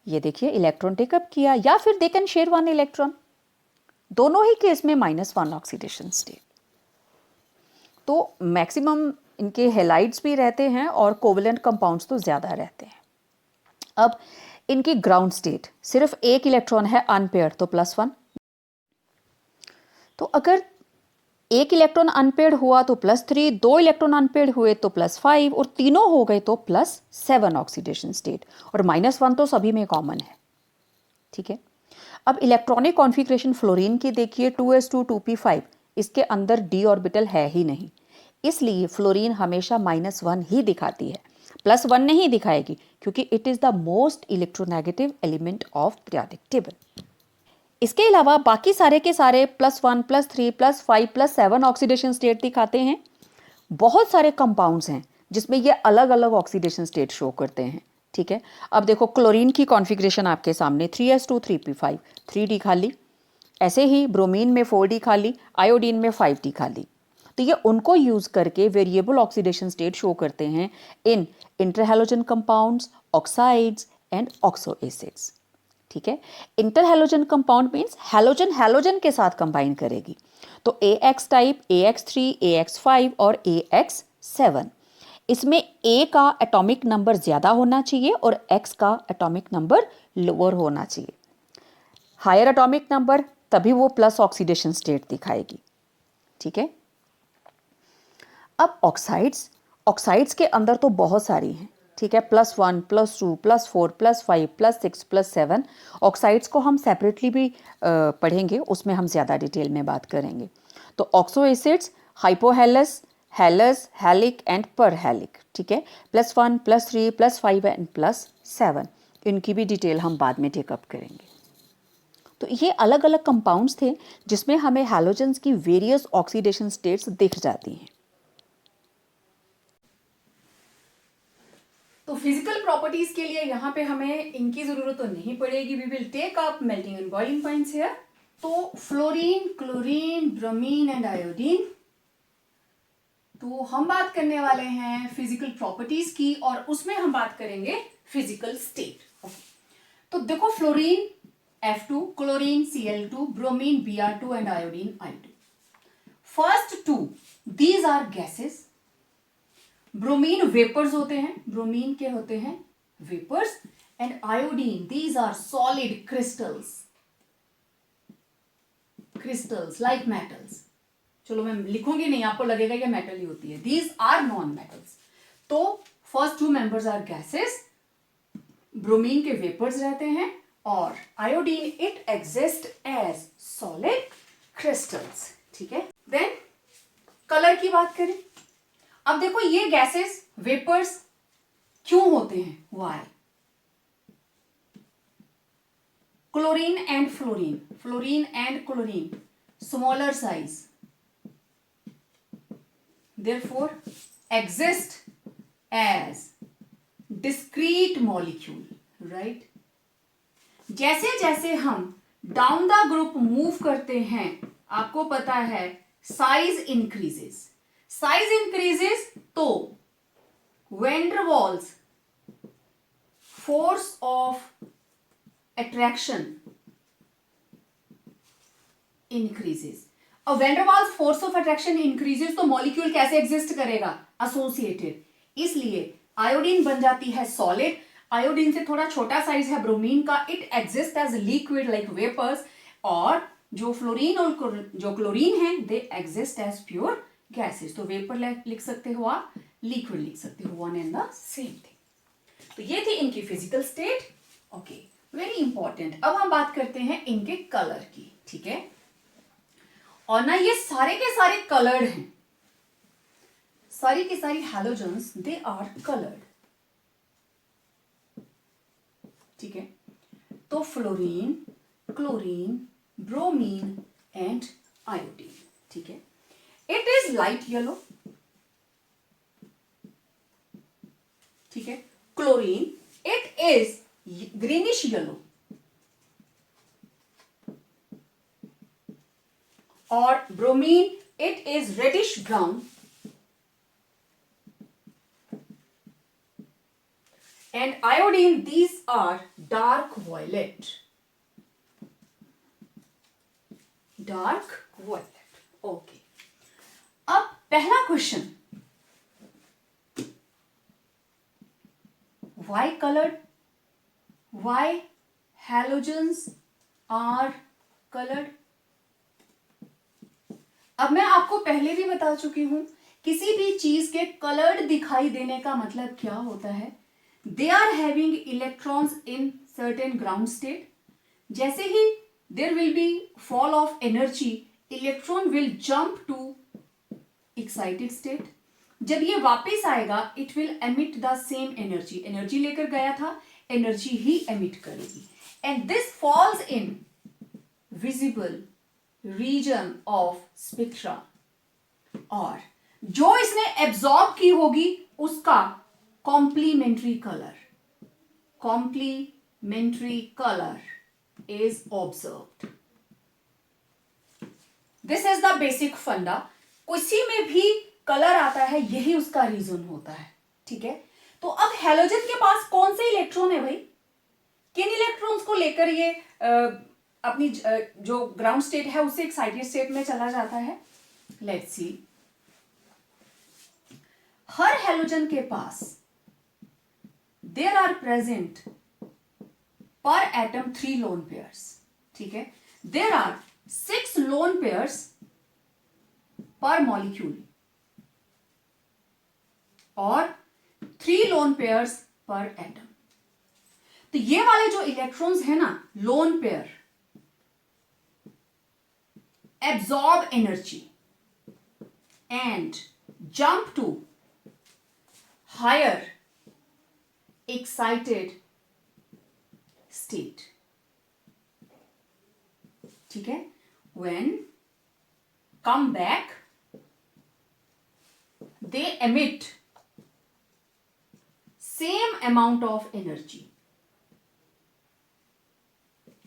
ये देखिए इलेक्ट्रॉन टेकअप किया, या फिर दे कैन शेयर 1 इलेक्ट्रॉन। दोनों ही केस में -1 ऑक्सीडेशन स्टेट। तो मैक्सिमम इनके हेलाइड्स भी रहते हैं और कोवलेंट कंपाउंड्स तो ज़्यादा रहते हैं। अब इनकी ग्राउंड स्टेट सिर्फ एक इलेक्ट्रॉन है अनपेयर्ड, तो +1। तो अगर एक इलेक्ट्रॉन अनपेयर्ड हुआ तो +3, 2 इलेक्ट्रॉन अनपेयर्ड हुए तो +5, और तीनों हो गए तो +7 ऑक्सीडेशन स्टेट, और -1 तो सभी में कॉमन है। ठीक है, अब इलेक्ट्रॉनिक कॉन्फ़िगरेशन फ्लोरीन की देखिए 2s2 2p5, इसके अंदर d ऑर्बिटल है ही नहीं, इसलिए फ्लोरीन हमेशा -1 ही दिखाती है, +1 नहीं दिखाएगी, क्योंकि it is the most electronegative element of periodic table. इसके अलावा बाकी सारे के सारे +1 +3 +5 +7 ऑक्सीडेशन स्टेट दिखाते हैं। बहुत सारे कंपाउंड्स हैं जिसमें ये अलग अलग ऑक्सीडेशन स्टेट शो करते हैं। ठीक है, अब देखो क्लोरीन की कॉन्फ़िगरेशन आपके सामने 3s2 3p5, 3d खाली। ऐसे ही ब्रोमीन में 4d खाली, आयोडीन में 5d खाली। तो ये उनको यूज़ करके वेरिएबल ऑक्सीडेशन स्टेट शो करते हैं in interhalogen compounds, oxides and oxo acids. ठीक है, interhalogen compound means halogen halogen के साथ कंबाइन करेगी। तो AX टाइप, AX3, AX5 और AX7। इसमें A का एटॉमिक नंबर ज़्यादा होना चाहिए और X का एटॉमिक नंबर लोअर होना चाहिए। हायर एटॉमिक नंबर तभी वो प्लस ऑक्सीडेशन स्टेट दिखाएगी। ठीक है, अब ऑक्साइड्स, ऑक्साइड्स के अंदर तो बहुत सारी हैं। ठीक है, +1 +2 +4 +5 +6 +7 ऑक्साइड्स को हम सेपरेटली भी पढ़ेंगे, उसमें हम ज़्यादा डिटेल में बात करेंगे। तो oxo acids hypohalous, halous, halic and perhalic, ठीक है, +1, +3, +5 एंड +7, इनकी भी डिटेल हम बाद में टेकअप करेंगे। तो ये अलग अलग कंपाउंड्स थे जिसमें हमें हैलोजेंस की वेरियस ऑक्सीडेशन स्टेट्स दिख जाती हैं। तो फिजिकल प्रॉपर्टीज के लिए यहाँ पे हमें इनकी जरूरत तो नहीं पड़ेगी। We will take up melting and boiling points here. तो fluorine, chlorine, bromine and iodine, तो हम बात करने वाले हैं फिजिकल प्रॉपर्टीज की, और उसमें हम बात करेंगे फिजिकल स्टेट। तो देखो, fluorine F2, chlorine Cl2, bromine Br2 and iodine I2। First two these are gases. Bromine vapours होते हैं, ब्रोमीन के होते हैं vapours, and iodine these are solid crystals, crystals like metals. चलो मैं लिखूंगी नहीं, आपको लगेगा ये मेटल ही होती है। These are non metals. तो first two members are gases, bromine के वेपर्स रहते हैं, और iodine it exist as solid crystals, ठीक है। देन कलर की बात करें। अब देखो, ये गैसेस वेपर्स क्यों होते हैं, why? Chlorine and fluorine, fluorine and chlorine smaller size, therefore exist as discrete molecule, right? जैसे जैसे हम डाउन द ग्रुप मूव करते हैं, आपको पता है साइज इंक्रीजेस, साइज इंक्रीजेस तो van der Waals force of attraction increases. अब van der Waals force of attraction increases तो मॉलिक्यूल कैसे एग्जिस्ट करेगा, एसोसिएटेड। इसलिए आयोडीन बन जाती है सॉलिड। आयोडीन से थोड़ा छोटा साइज है ब्रोमीन का, it exist as liquid like vapours, और जो फ्लोरीन और जो क्लोरीन है they exist as pure gases. तो वेपर लिख सकते हो आप, लिक्विड लिख सकते हो, one and the same thing. तो ये थी इनकी physical state. Okay, very important. अब हम बात करते हैं इनके कलर की, ठीक है। और ना ये सारे के सारे कलर्ड हैं, सारी की सारी हैलोजेंस दे आर कलर्ड, ठीक है। तो fluorine, chlorine, bromine and iodine, ठीक है। इट इज लाइट येलो, ठीक है। Chlorine it is greenish yellow, और bromine it is reddish brown, and iodine these are dark violet, dark violet। okay, अब पहला question, why colored, why halogens are colored? अब मैं आपको पहले भी बता चुकी हूं, किसी भी चीज के कलर्ड दिखाई देने का मतलब क्या होता है, they are having electrons in certain ground state. जैसे ही there will be fall of energy, electron will jump to excited state. जब ये वापस आएगा it will emit the same energy, energy लेकर गया था, एनर्जी ही एमिट करेगी, and this falls in visible region of spectra, और जो इसने एब्जॉर्ब की होगी उसका complementary colour, complementary colour is observed. This is the basic फंडा। किसी में भी कलर आता है, यही उसका रीजन होता है, ठीक है। तो अब हैलोजन के पास कौन से इलेक्ट्रॉन है भाई, किन इलेक्ट्रॉन्स को लेकर ये अपनी जो ग्राउंड स्टेट है उससे एक्साइटेड स्टेट में चला जाता है। लेट्स सी, हर हैलोजन के पास देयर आर प्रेजेंट पर एटम 3 लोन पेयर्स, ठीक है। देयर आर 6 लोन पेयर्स पर मॉलिक्यूल और 3 लोन पेयर्स पर एटम। तो ये वाले जो इलेक्ट्रॉन्स है ना, lone pair, absorb energy and jump to higher excited state. ठीक है, when come back they emit same amount of energy.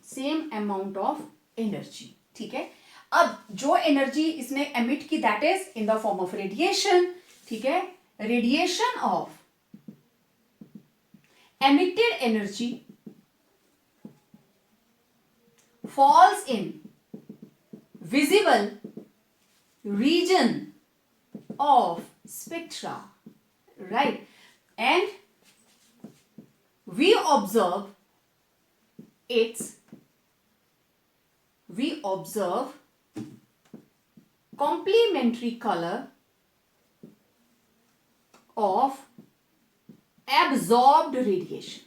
Same amount of energy. ठीक है, अब जो एनर्जी इसने एमिट की that is in the form of radiation. ठीक है, radiation of emitted energy false in visible region of spectra, right, and we observe complementary color of absorbed radiation.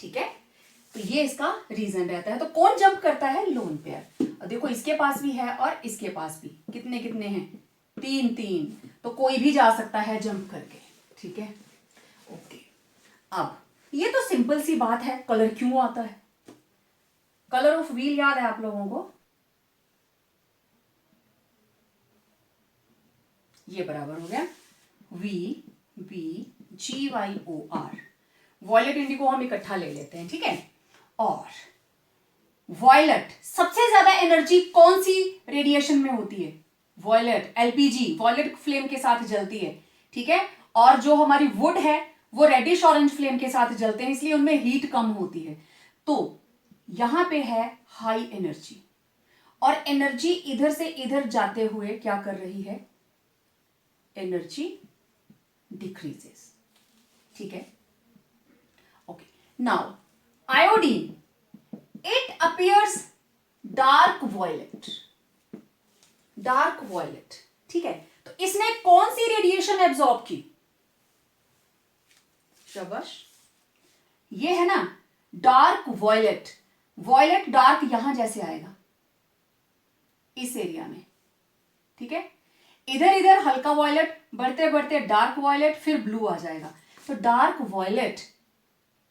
ठीक है, तो ये इसका रीजन रहता है. तो कौन जंप करता है? Lone pair. देखो इसके पास भी है और इसके पास भी. कितने कितने हैं? 3. तो कोई भी जा सकता है जंप करके. ठीक है, ओके. अब ये तो सिंपल सी बात है, कलर क्यों आता है? कलर ऑफ व्हील याद है आप लोगों को? ये बराबर हो गया VBGYOR. वॉयलेट इंडिगो हम इकट्ठा ले लेते हैं. ठीक है, और वॉयलेट सबसे ज्यादा एनर्जी कौन सी रेडिएशन में होती है? वॉयलेट, एलपीजी, वॉयलेट फ्लेम के साथ जलती है. ठीक है, और जो हमारी वुड है वो रेडिश ऑरेंज फ्लेम के साथ जलते हैं, इसलिए उनमें हीट कम होती है. तो यहां पे है हाई एनर्जी, और एनर्जी इधर से इधर जाते हुए क्या कर रही है? Energy decreases. ठीक है, okay. Now iodine, it appears dark violet. ठीक है, तो इसने कौन सी रेडिएशन एब्जॉर्ब की? शाबाश, ये है ना डार्क वॉयलेट. वॉयलेट डार्क यहां जैसे आएगा इस एरिया में. ठीक है, इधर इधर हल्का वॉयलेट, बढ़ते बढ़ते डार्क वॉयलेट, फिर ब्लू आ जाएगा. तो डार्क वॉयलेट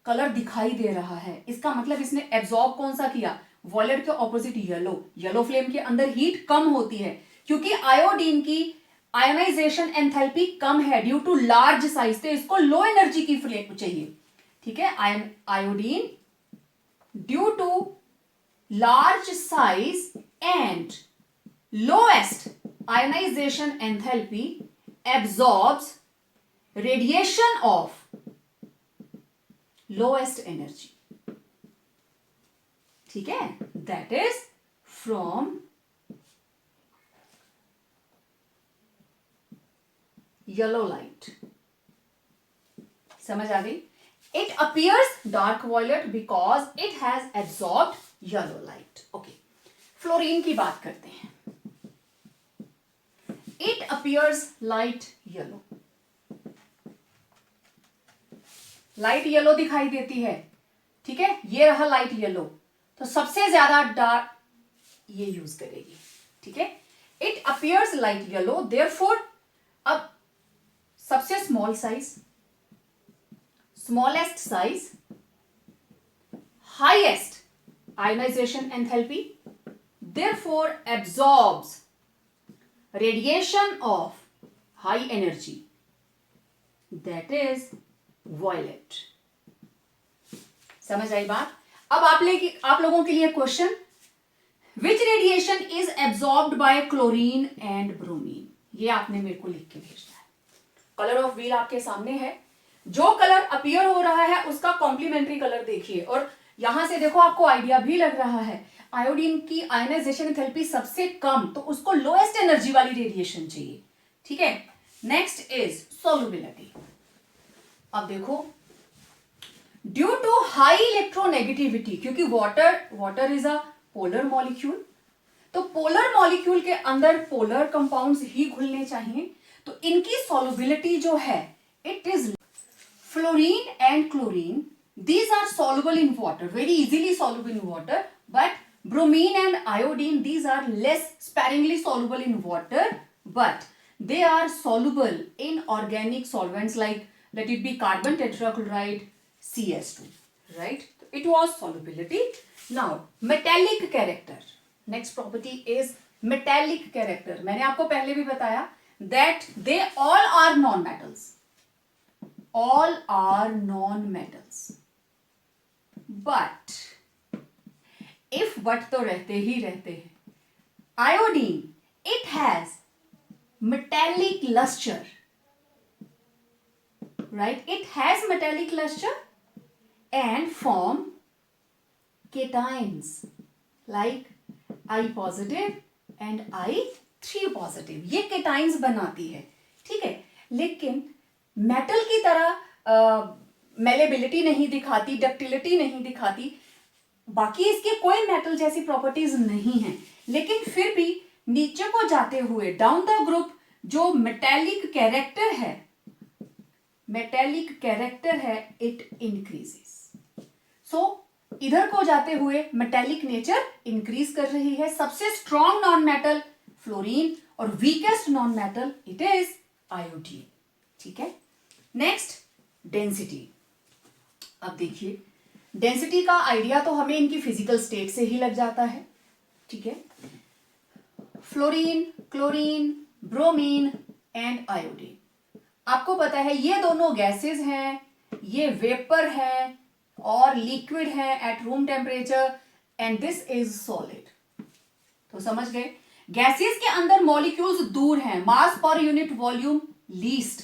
कलर दिखाई दे रहा है, इसका मतलब इसने एब्जॉर्ब कौन सा किया? वॉयलेट के ऑपोजिट येलो. येलो फ्लेम के अंदर हीट कम होती है क्योंकि आयोडीन की आयोनाइजेशन एंथैल्पी कम है ड्यू टू लार्ज साइज, तो इसको लो एनर्जी की फ्लेम चाहिए. ठीक है, iodine due to large size and lowest ionization enthalpy absorbs radiation of lowest energy. ठीक है, that is from yellow light. समझ आ गई? It appears dark violet because it has absorbed yellow light. Okay, fluorine की बात करते हैं. It appears light yellow. Light yellow दिखाई देती है. ठीक है, ये रहा लाइट येलो, तो सबसे ज्यादा डार्क ये यूज करेगी. ठीक है, it appears light yellow, therefore अब सबसे small size, smallest size, highest ionization enthalpy, therefore absorbs radiation of high energy, that is violet. समझ आई बात? अब आप लोगों के लिए question, which radiation is absorbed by chlorine and bromine? ये आपने मेरे को लिख के भेजना है. कलर ऑफ व्हील आपके सामने है. जो कलर अपीयर हो रहा है उसका कॉम्प्लीमेंट्री कलर देखिए, और यहां से देखो आपको आइडिया भी लग रहा है. आयोडीन की आयोनाइजेशन एंथैल्पी सबसे कम, तो उसको लोएस्ट एनर्जी वाली रेडिएशन चाहिए. ठीक है, नेक्स्ट इज सॉल्युबिलिटी. अब देखो, ड्यू टू हाई इलेक्ट्रोनेगेटिविटी, क्योंकि water is a polar molecule, तो पोलर मॉलिक्यूल के अंदर पोलर कंपाउंड्स ही घुलने चाहिए. तो इनकी सॉल्युबिलिटी जो है, it is fluorine and chlorine, these are soluble in water, very easily soluble in water, but bromine and iodine, these are less sparingly soluble in water, but they are soluble in organic solvents like, let it be carbon tetrachloride, CS2, right? It was solubility. Now, metallic character. Next property is metallic character. मैंने आपको पहले भी बताया that they all are non-metals. All are non-metals. But if but तो रहते ही रहते हैं. Iodine, it has metallic luster. Right? It has metallic luster and form cations like I positive and I3 positive. ये cations बनाती है, ठीक है, लेकिन मेटल की तरह मेलेबिलिटी नहीं दिखाती, डक्टिलिटी नहीं दिखाती, बाकी इसके कोई मेटल जैसी प्रॉपर्टीज नहीं है, लेकिन फिर भी नीचे को जाते हुए डाउन द ग्रुप जो मेटेलिक कैरेक्टर है इट इंक्रीजेस. सो इधर को जाते हुए मेटेलिक नेचर इंक्रीज कर रही है. सबसे स्ट्रॉन्ग नॉन मेटल फ्लोरीन और weakest non metal it is iodine. ठीक है. Next density. अब देखिए डेंसिटी का आइडिया तो हमें इनकी फिजिकल स्टेट से ही लग जाता है. ठीक है. Fluorine, chlorine, bromine and iodine. आपको पता है ये दोनों गैसेस हैं, ये वेपर है और लिक्विड है at room temperature and this is solid. तो समझ गए. गैसेस के अंदर मॉलिक्यूल्स दूर हैं, मास per unit volume least.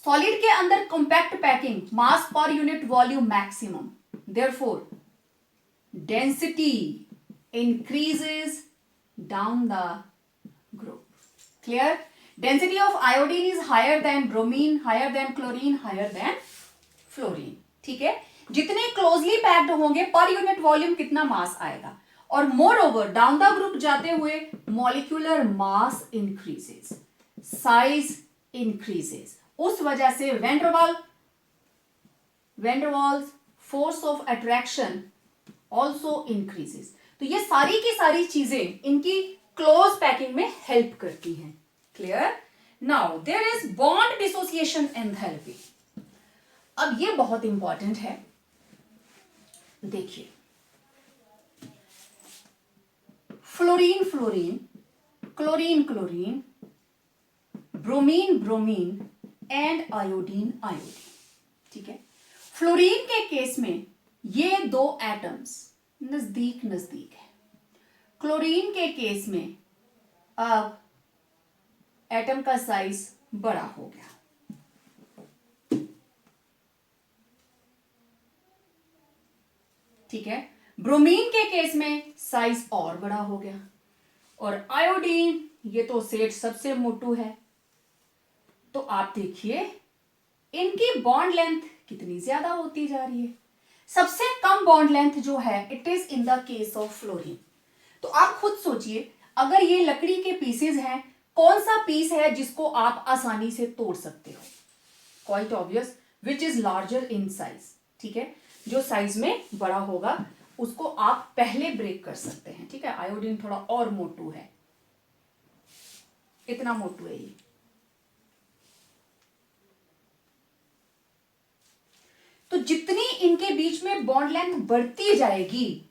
Solid के अंदर compact packing, mass per unit volume maximum. Therefore density increases down the group. Clear. Density of iodine is higher than bromine, higher than chlorine, higher than fluorine. ठीक है. जितने closely packed होंगे per unit volume कितना mass आएगा. और moreover down the group जाते हुए molecular mass increases, size increases. उस वजह से van der Waals force of attraction also increases. तो ये सारी की सारी चीजें इनकी क्लोज पैकिंग में हेल्प करती हैं. Clear? Now there is bond dissociation enthalpy. अब ये बहुत इंपॉर्टेंट है. देखिए fluorine fluorine, chlorine chlorine, bromine bromine and iodine iodine. ठीक है. फ्लोरीन के केस में ये दो एटम्स नजदीक नजदीक है. क्लोरीन के केस में अब एटम का साइज बड़ा हो गया. ठीक है. ब्रोमीन के केस में साइज और बड़ा हो गया. और आयोडीन ये तो सेट सबसे मोटू है. तो आप देखिए इनकी बॉन्ड लेंथ कितनी ज्यादा होती जा रही है. सबसे कम बॉन्ड लेंथ जो है it is in the case of fluorine. तो आप खुद सोचिए अगर ये लकड़ी के पीसेज हैं, कौन सा पीस है जिसको आप आसानी से तोड़ सकते हो. Quite obvious which is larger in size. ठीक है. जो साइज में बड़ा होगा उसको आप पहले ब्रेक कर सकते हैं. ठीक है. आयोडीन थोड़ा और मोटू है, इतना मोटू है ये. तो जितनी इनके बीच में बॉन्ड लेंथ बढ़ती जाएगी,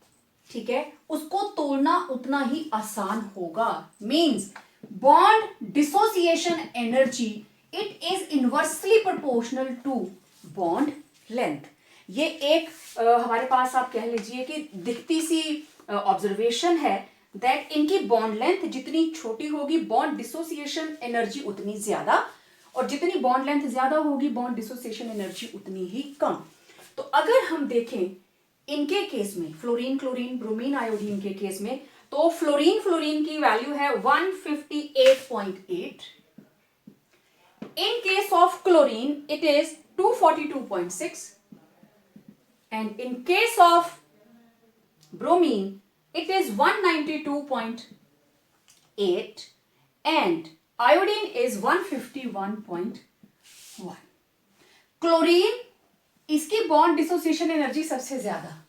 ठीक है, उसको तोड़ना उतना ही आसान होगा. Means bond dissociation energy it is inversely proportional to bond length. ये एक हमारे पास आप कह लीजिए कि दिखती सी ऑब्जर्वेशन है दैट इनकी बॉन्ड लेंथ जितनी छोटी होगी बॉन्ड डिसोसिएशन एनर्जी उतनी ज्यादा, और जितनी बॉन्ड लेंथ ज्यादा होगी बॉन्ड डिसोसिएशन एनर्जी उतनी ही कम. तो अगर हम देखें इनके केस में फ्लोरीन क्लोरीन ब्रोमीन आयोडीन के केस में, तो फ्लोरीन की वैल्यू है 158.8. इन case of chlorine it is 242.6 and in case of bromine it is 192.8 and iodine is 151.1. Chlorine इसकी बॉन्ड डिसोसिएशन एनर्जी सबसे ज्यादा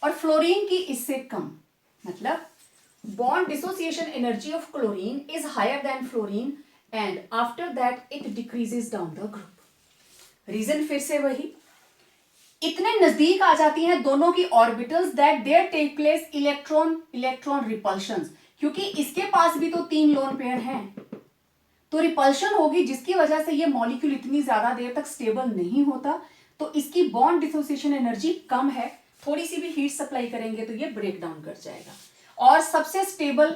और फ्लोरीन की इससे कम. मतलब bond dissociation energy of chlorine is higher than fluorine and after that it decreases down the group। Reason फिर से वही, इतने नजदीक आ जाती हैं दोनों की orbitals that there take place electron electron repulsions, क्योंकि इसके पास भी तो 3 लोन पेयर हैं, तो रिपल्शन होगी जिसकी वजह से ये मॉलिक्यूल इतनी ज्यादा देर तक स्टेबल नहीं होता, तो इसकी बॉन्ड डिसोसिएशन एनर्जी कम है, थोड़ी सी भी हीट सप्लाई करेंगे तो ये ब्रेक डाउन कर जाएगा। और सबसे स्टेबल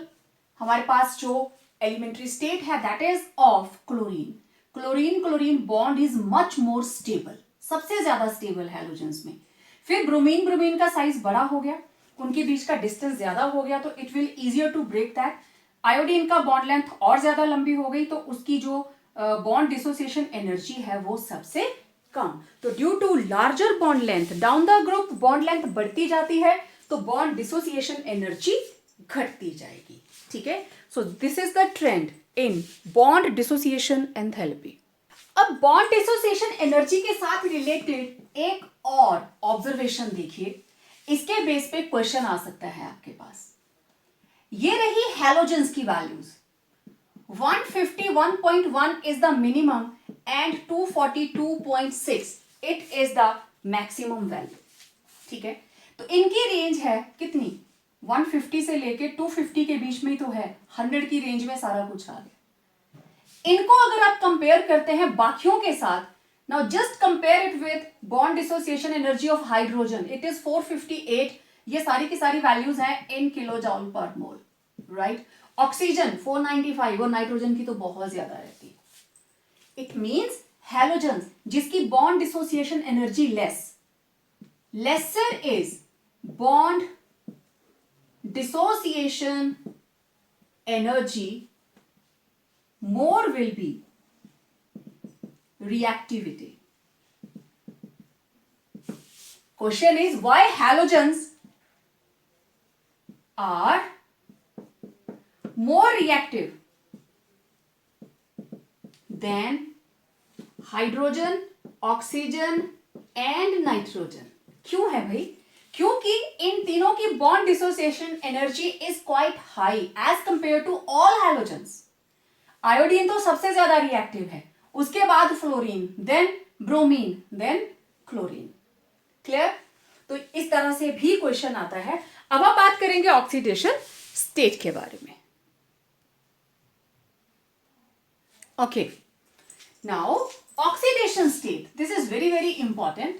हमारे पास जो एलिमेंट्री स्टेट है that is of chlorine. Chlorine chlorine bond is much more stable, सबसे ज्यादा स्टेबल हैलोजेंस में। फिर ब्रोमीन ब्रोमीन का साइज बड़ा हो गया, उनके बीच का डिस्टेंस ज्यादा हो गया, तो it will easier to break that. Iodine का बॉन्ड लेंथ और ज्यादा लंबी हो गई, तो उसकी जो बॉन्ड डिसोसिएशन एनर्जी है वो सबसे कम। तो due to larger bond length down the group bond length बढ़ती जाती है, तो बॉन्ड डिसोसिएशन एनर्जी घटती जाएगी। ठीक है, so this is the trend in bond dissociation enthalpy. अब बॉन्ड डिसोसिएशन एनर्जी के साथ रिलेटेड एक और ऑब्जर्वेशन देखिए, इसके बेस पे क्वेश्चन आ सकता है आपके पास। ये रही हैलोजेंस की values, 151.1 is the minimum and 242.6 it is the maximum value। ठीक है, तो इनकी रेंज है कितनी, 150 से लेके 250 के बीच में ही तो है, 100 की रेंज में सारा कुछ आ गया। इनको अगर आप कंपेयर करते हैं बाकियों के साथ, now just compare it with bond dissociation energy of hydrogen, it is 458, ये सारी की सारी वैल्यूज हैं इन किलो जॉल पर मोल, राइट। ऑक्सीजन 495, और नाइट्रोजन की तो बहुत ज्यादा रहती है। इट मींस हैलोजेंस जिसकी bond dissociation energy lesser is bond dissociation energy, more will be reactivity। Question is why halogens are more reactive than hydrogen, oxygen and nitrogen। क्यों है भाई? क्योंकि इन तीनों की bond dissociation energy is quite high as compared to all halogens। Iodine तो सबसे ज्यादा reactive है, उसके बाद fluorine, then bromine, then chlorine. Clear? तो इस तरह से भी क्वेश्चन आता है। अब हम बात करेंगे ऑक्सीडेशन स्टेट के बारे में। Okay, now oxidation state, this is very very important.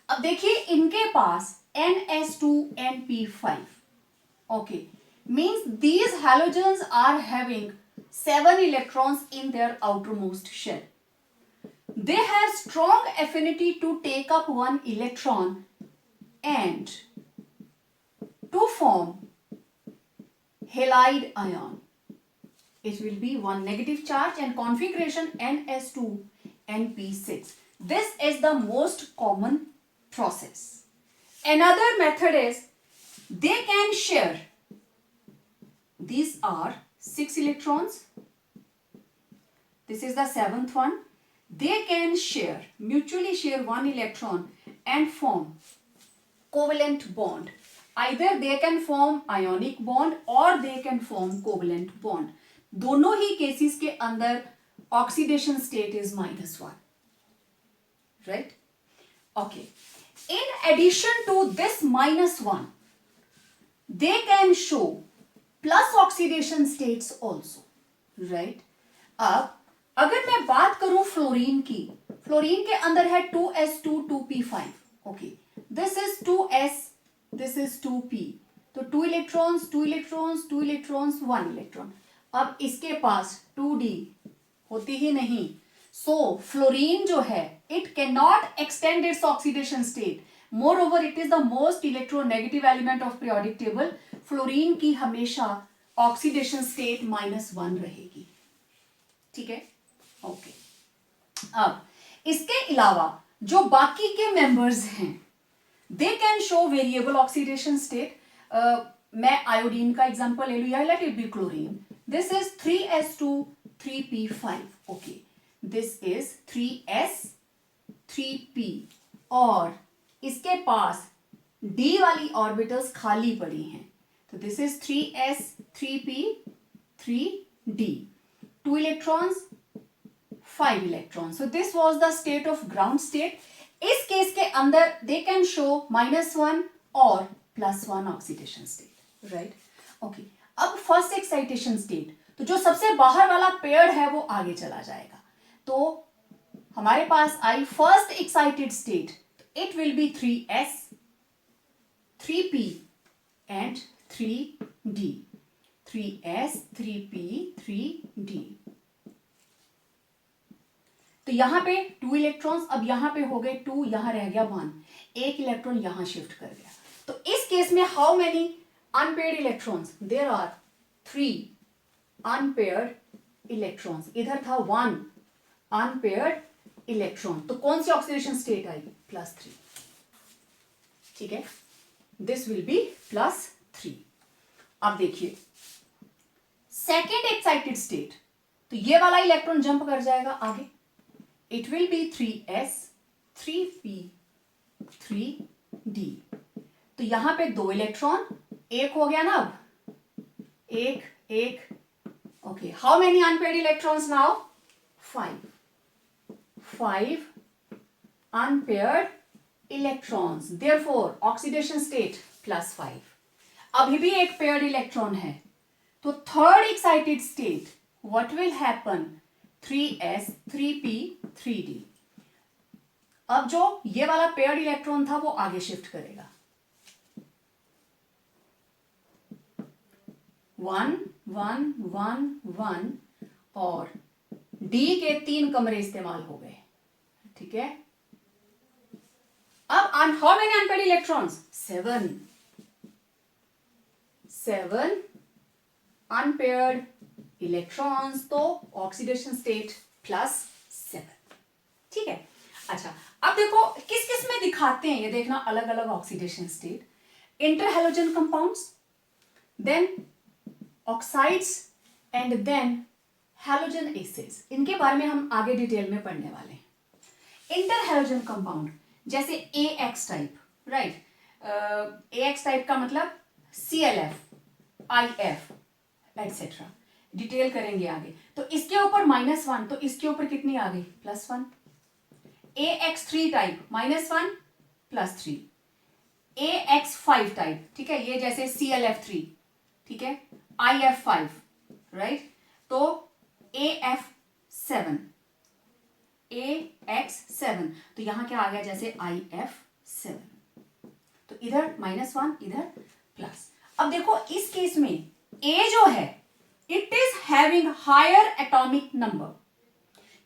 अब देखिए इनके पास NH2NP5, okay, means these halogens are having 7 electrons in their outermost shell। They have strong affinity to take up 1 electron and to form halide ion। It will be 1 negative charge and configuration NS2NP6। This is the most common process। Another method is they can share, these are 6 electrons, this is the 7th one, they can share, mutually share 1 electron and form covalent bond। either they can form ionic bond or they can form covalent bond। दोनों ही cases के अंदर oxidation state is -1, right. Okay, in addition to this -1 they can show plus oxidation states also, right. अब अगर मैं बात करूं fluorine की, fluorine के अंदर है 2s2 2p5, okay, this is 2s, this is 2p, तो 2 इलेक्ट्रॉन्स 2 इलेक्ट्रॉन्स 2 इलेक्ट्रॉन्स 1 इलेक्ट्रॉन। अब इसके पास 2d होती ही नहीं, सो फ्लोरीन जो है it can not extend its oxidation state. Moreover, it is the most electronegative element of periodic table। Fluorine की हमेशा oxidation state -1 रहेगी, ठीक है, ओके। अब इसके अलावा जो बाकी के मेंबर्स हैं they can show variable oxidation state. मैं आयोडीन का एग्जांपल ले लूँ, let it be chlorine, this is 3s2 3p5, okay, this is 3s 3p, और इसके पास d वाली ऑर्बिटल्स खाली पड़ी हैं, तो this is 3s 3p 3d, 2 electrons 5 electrons. So this was the state of ground state. इस केस के अंदर they can show -1 और +1 oxidation state, right? Okay. अब फर्स्ट एक्साइटेशन स्टेट, तो जो सबसे बाहर वाला पेयर है वो आगे चला जाएगा. तो हमारे पास आई first excited state, it will be 3s 3p and 3d. 3s 3p 3d. तो यहां पे 2 इलेक्ट्रॉन्स, अब यहां पे हो गए 2, यहां रह गया 1, एक इलेक्ट्रॉन यहां शिफ्ट कर गया. तो इस केस में how many unpaired electrons? There are 3 unpaired electrons. इधर था 1 अनपेयर्ड इलेक्ट्रॉन. तो कौन सी ऑक्सीडेशन स्टेट आई? +3. ठीक है, दिस विल बी +3. अब देखिए सेकेंड एक्साइटेड स्टेट, तो ये वाला इलेक्ट्रॉन जंप कर जाएगा आगे. It will be 3s 3p 3d. तो यहां पे 2 इलेक्ट्रॉन, एक हो गया ना, अब एक. Okay, how many unpaired electrons now? 5 unpaired electrons. Therefore oxidation state +5. अभी भी एक पेयर्ड इलेक्ट्रॉन है. तो third excited state, what will happen? 3s 3p 3d. अब जो ये वाला पेयर्ड इलेक्ट्रॉन था वो आगे शिफ्ट करेगा. 1 1 1 1 और d के 3 कमरे इस्तेमाल हो गए. ठीक है, अब how many unpaired electrons? 7 unpaired electrons. तो ऑक्सीडेशन स्टेट +7. ठीक है. अच्छा, अब देखो किस किस में दिखाते हैं ये देखना, अलग अलग oxidation state. Interhalogen compounds, then oxides and then halogen acids. इनके बारे में हम आगे डिटेल में पढ़ने वाले हैं. इंटरहैलोजन कंपाउंड जैसे AX type, right. AX type का मतलब ClF IF एटसेट्रा, डिटेल करेंगे आगे. तो इसके ऊपर -1, तो इसके ऊपर कितनी आ गई? +1. AX3 type -1 +3. AX5 टाइप, ठीक है, ये जैसे ClF3, ठीक है, IF5, राइट. तो AF7 तो यहां क्या आ गया? जैसे IF7. तो इधर -1, इधर प्लस. अब देखो इस केस में A जो है it is having higher atomic number,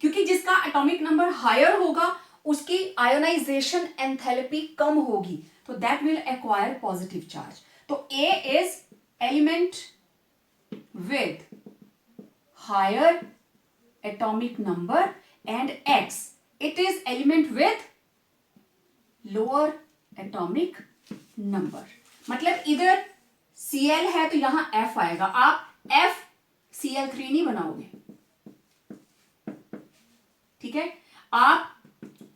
क्योंकि जिसका एटॉमिक नंबर हायर होगा उसकी आयोनाइजेशन एंथैल्पी कम होगी, तो that will acquire positive charge. तो A is element with higher atomic number and X it is element with lower atomic number. मतलब इधर Cl है तो यहां F आएगा. आप FCl3 नहीं बनाओगे, ठीक है. आप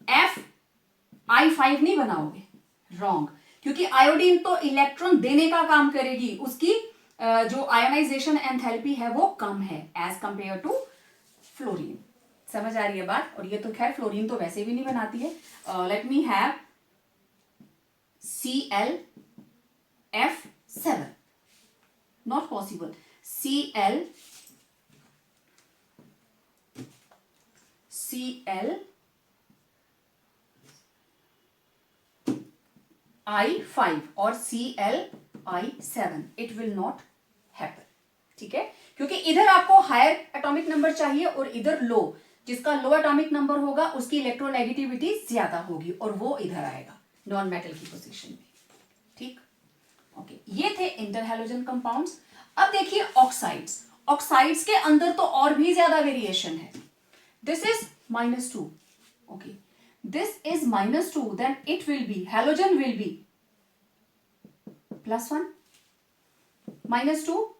FI5 नहीं बनाओगे, रॉन्ग. क्योंकि आयोडीन तो इलेक्ट्रॉन देने का काम करेगी, उसकी जो आयोनाइजेशन एंथैल्पी है वो कम है एज कंपेयर टू फ्लोरीन. समझ आ रही है बात? और ये तो खैर फ्लोरीन तो वैसे भी नहीं बनाती है. Let me have ClF7, not possible. ClI5 और ClI7, it will not happen. ठीक है, क्योंकि इधर आपको हायर एटॉमिक नंबर चाहिए और इधर लो. जिसका लो एटॉमिक नंबर होगा उसकी इलेक्ट्रोनेगेटिविटी ज्यादा होगी और वो इधर आएगा नॉन मेटल की पोजीशन में. ठीक, ओके. ये थे इंटरहैलोजन कंपाउंड्स. अब देखिए ऑक्साइड्स. ऑक्साइड्स के अंदर तो और भी ज्यादा वेरिएशन है. This is -2. ओके, this is -2, then it will be, halogen will be +1, -2,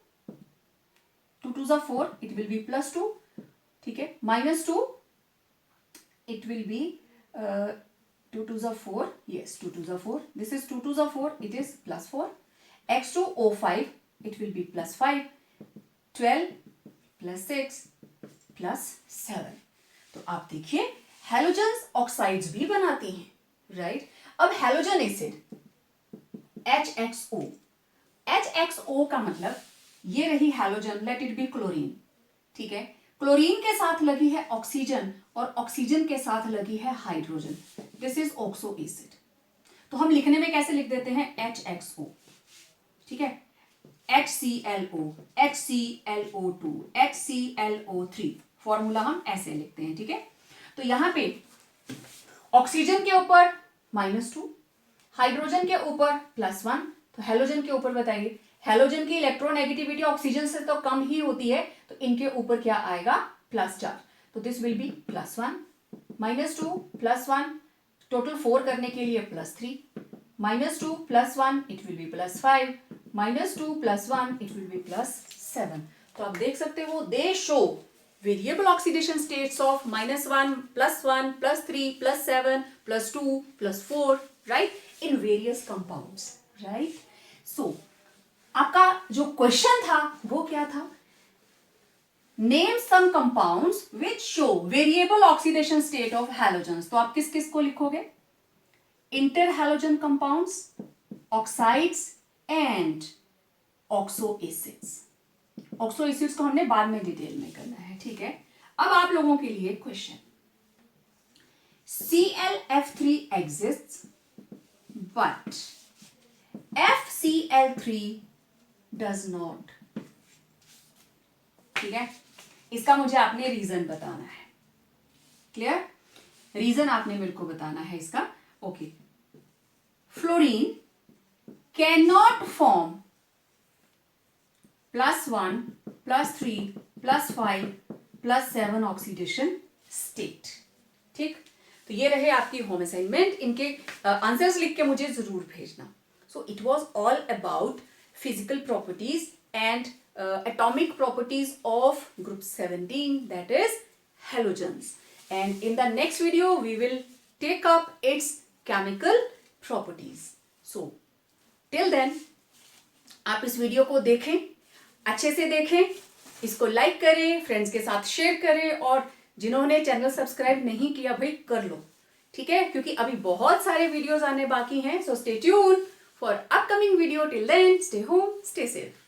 2 2s are 4, it will be +2. ठीक है, -2, it will be 2 2s are 4, yes, 2 2s are 4. This is 2 2s are 4, it is +4. H2O5, it will be +5, 12 +6 +7. तो आप देखिए halogens oxides भी बनाती हैं, right? अब halogen acid HXO, HXO का मतलब ये रही halogen, let it be chlorine, ठीक है? क्लोरीन के साथ लगी है ऑक्सीजन और ऑक्सीजन के साथ लगी है hydrogen, this is oxo acid. तो हम लिखने में कैसे लिख देते हैं? HXO, ठीक है? HClO, HClO2, HClO3, फॉर्मूला हम ऐसे लिखते हैं, ठीक है? तो यहां पे ऑक्सीजन के ऊपर -2, हाइड्रोजन के ऊपर +1, तो हेलोजन के ऊपर बताइए, हेलोजन की इलेक्ट्रोनेगेटिविटी ऑक्सीजन से तो कम ही होती है, तो इनके ऊपर क्या आएगा? +4, तो दिस विल बी +1, -2 +1, टोटल 4 करने के लिए +3, -2 +1 it will be +5, -2 +1 it will be +7। तो आप देख सकते हो they show variable oxidation states of -1 +1 +3 +7 +2 +4, right, in various compounds, right? So आपका जो क्वेश्चन था वो क्या था? Name some compounds which show variable oxidation state of halogens. तो आप किस किस को लिखोगे? Inter halogen compounds, oxides and oxo acids. Oxo acids को हमने बाद में डिटेल में करना है, ठीक है? अब आप लोगों के लिए question, ClF3 exists but FCl3 does not, ठीक है? इसका मुझे आपने रीजन बताना है, क्लियर? रीजन आपने मेरे को बताना है इसका, okay? Fluorine can not form +1 +3 +5 +7 oxidation state, ठीक? तो ये रहे आपकी होम असाइनमेंट, इनके आंसर्स लिख के मुझे जरूर भेजना। So it was all about physical properties and atomic properties of group 17, that is halogens, and in the next video we will take up its chemical properties. So till then आप इस video को देखें, अच्छे से देखें, इसको like करें, friends के साथ शेयर करें, और जिन्होंने चैनल सब्सक्राइब नहीं किया भाई कर लो, ठीक है? क्योंकि अभी बहुत सारे वीडियोस आने बाकी हैं, so stay tune for upcoming video. Till then, stay home, stay safe.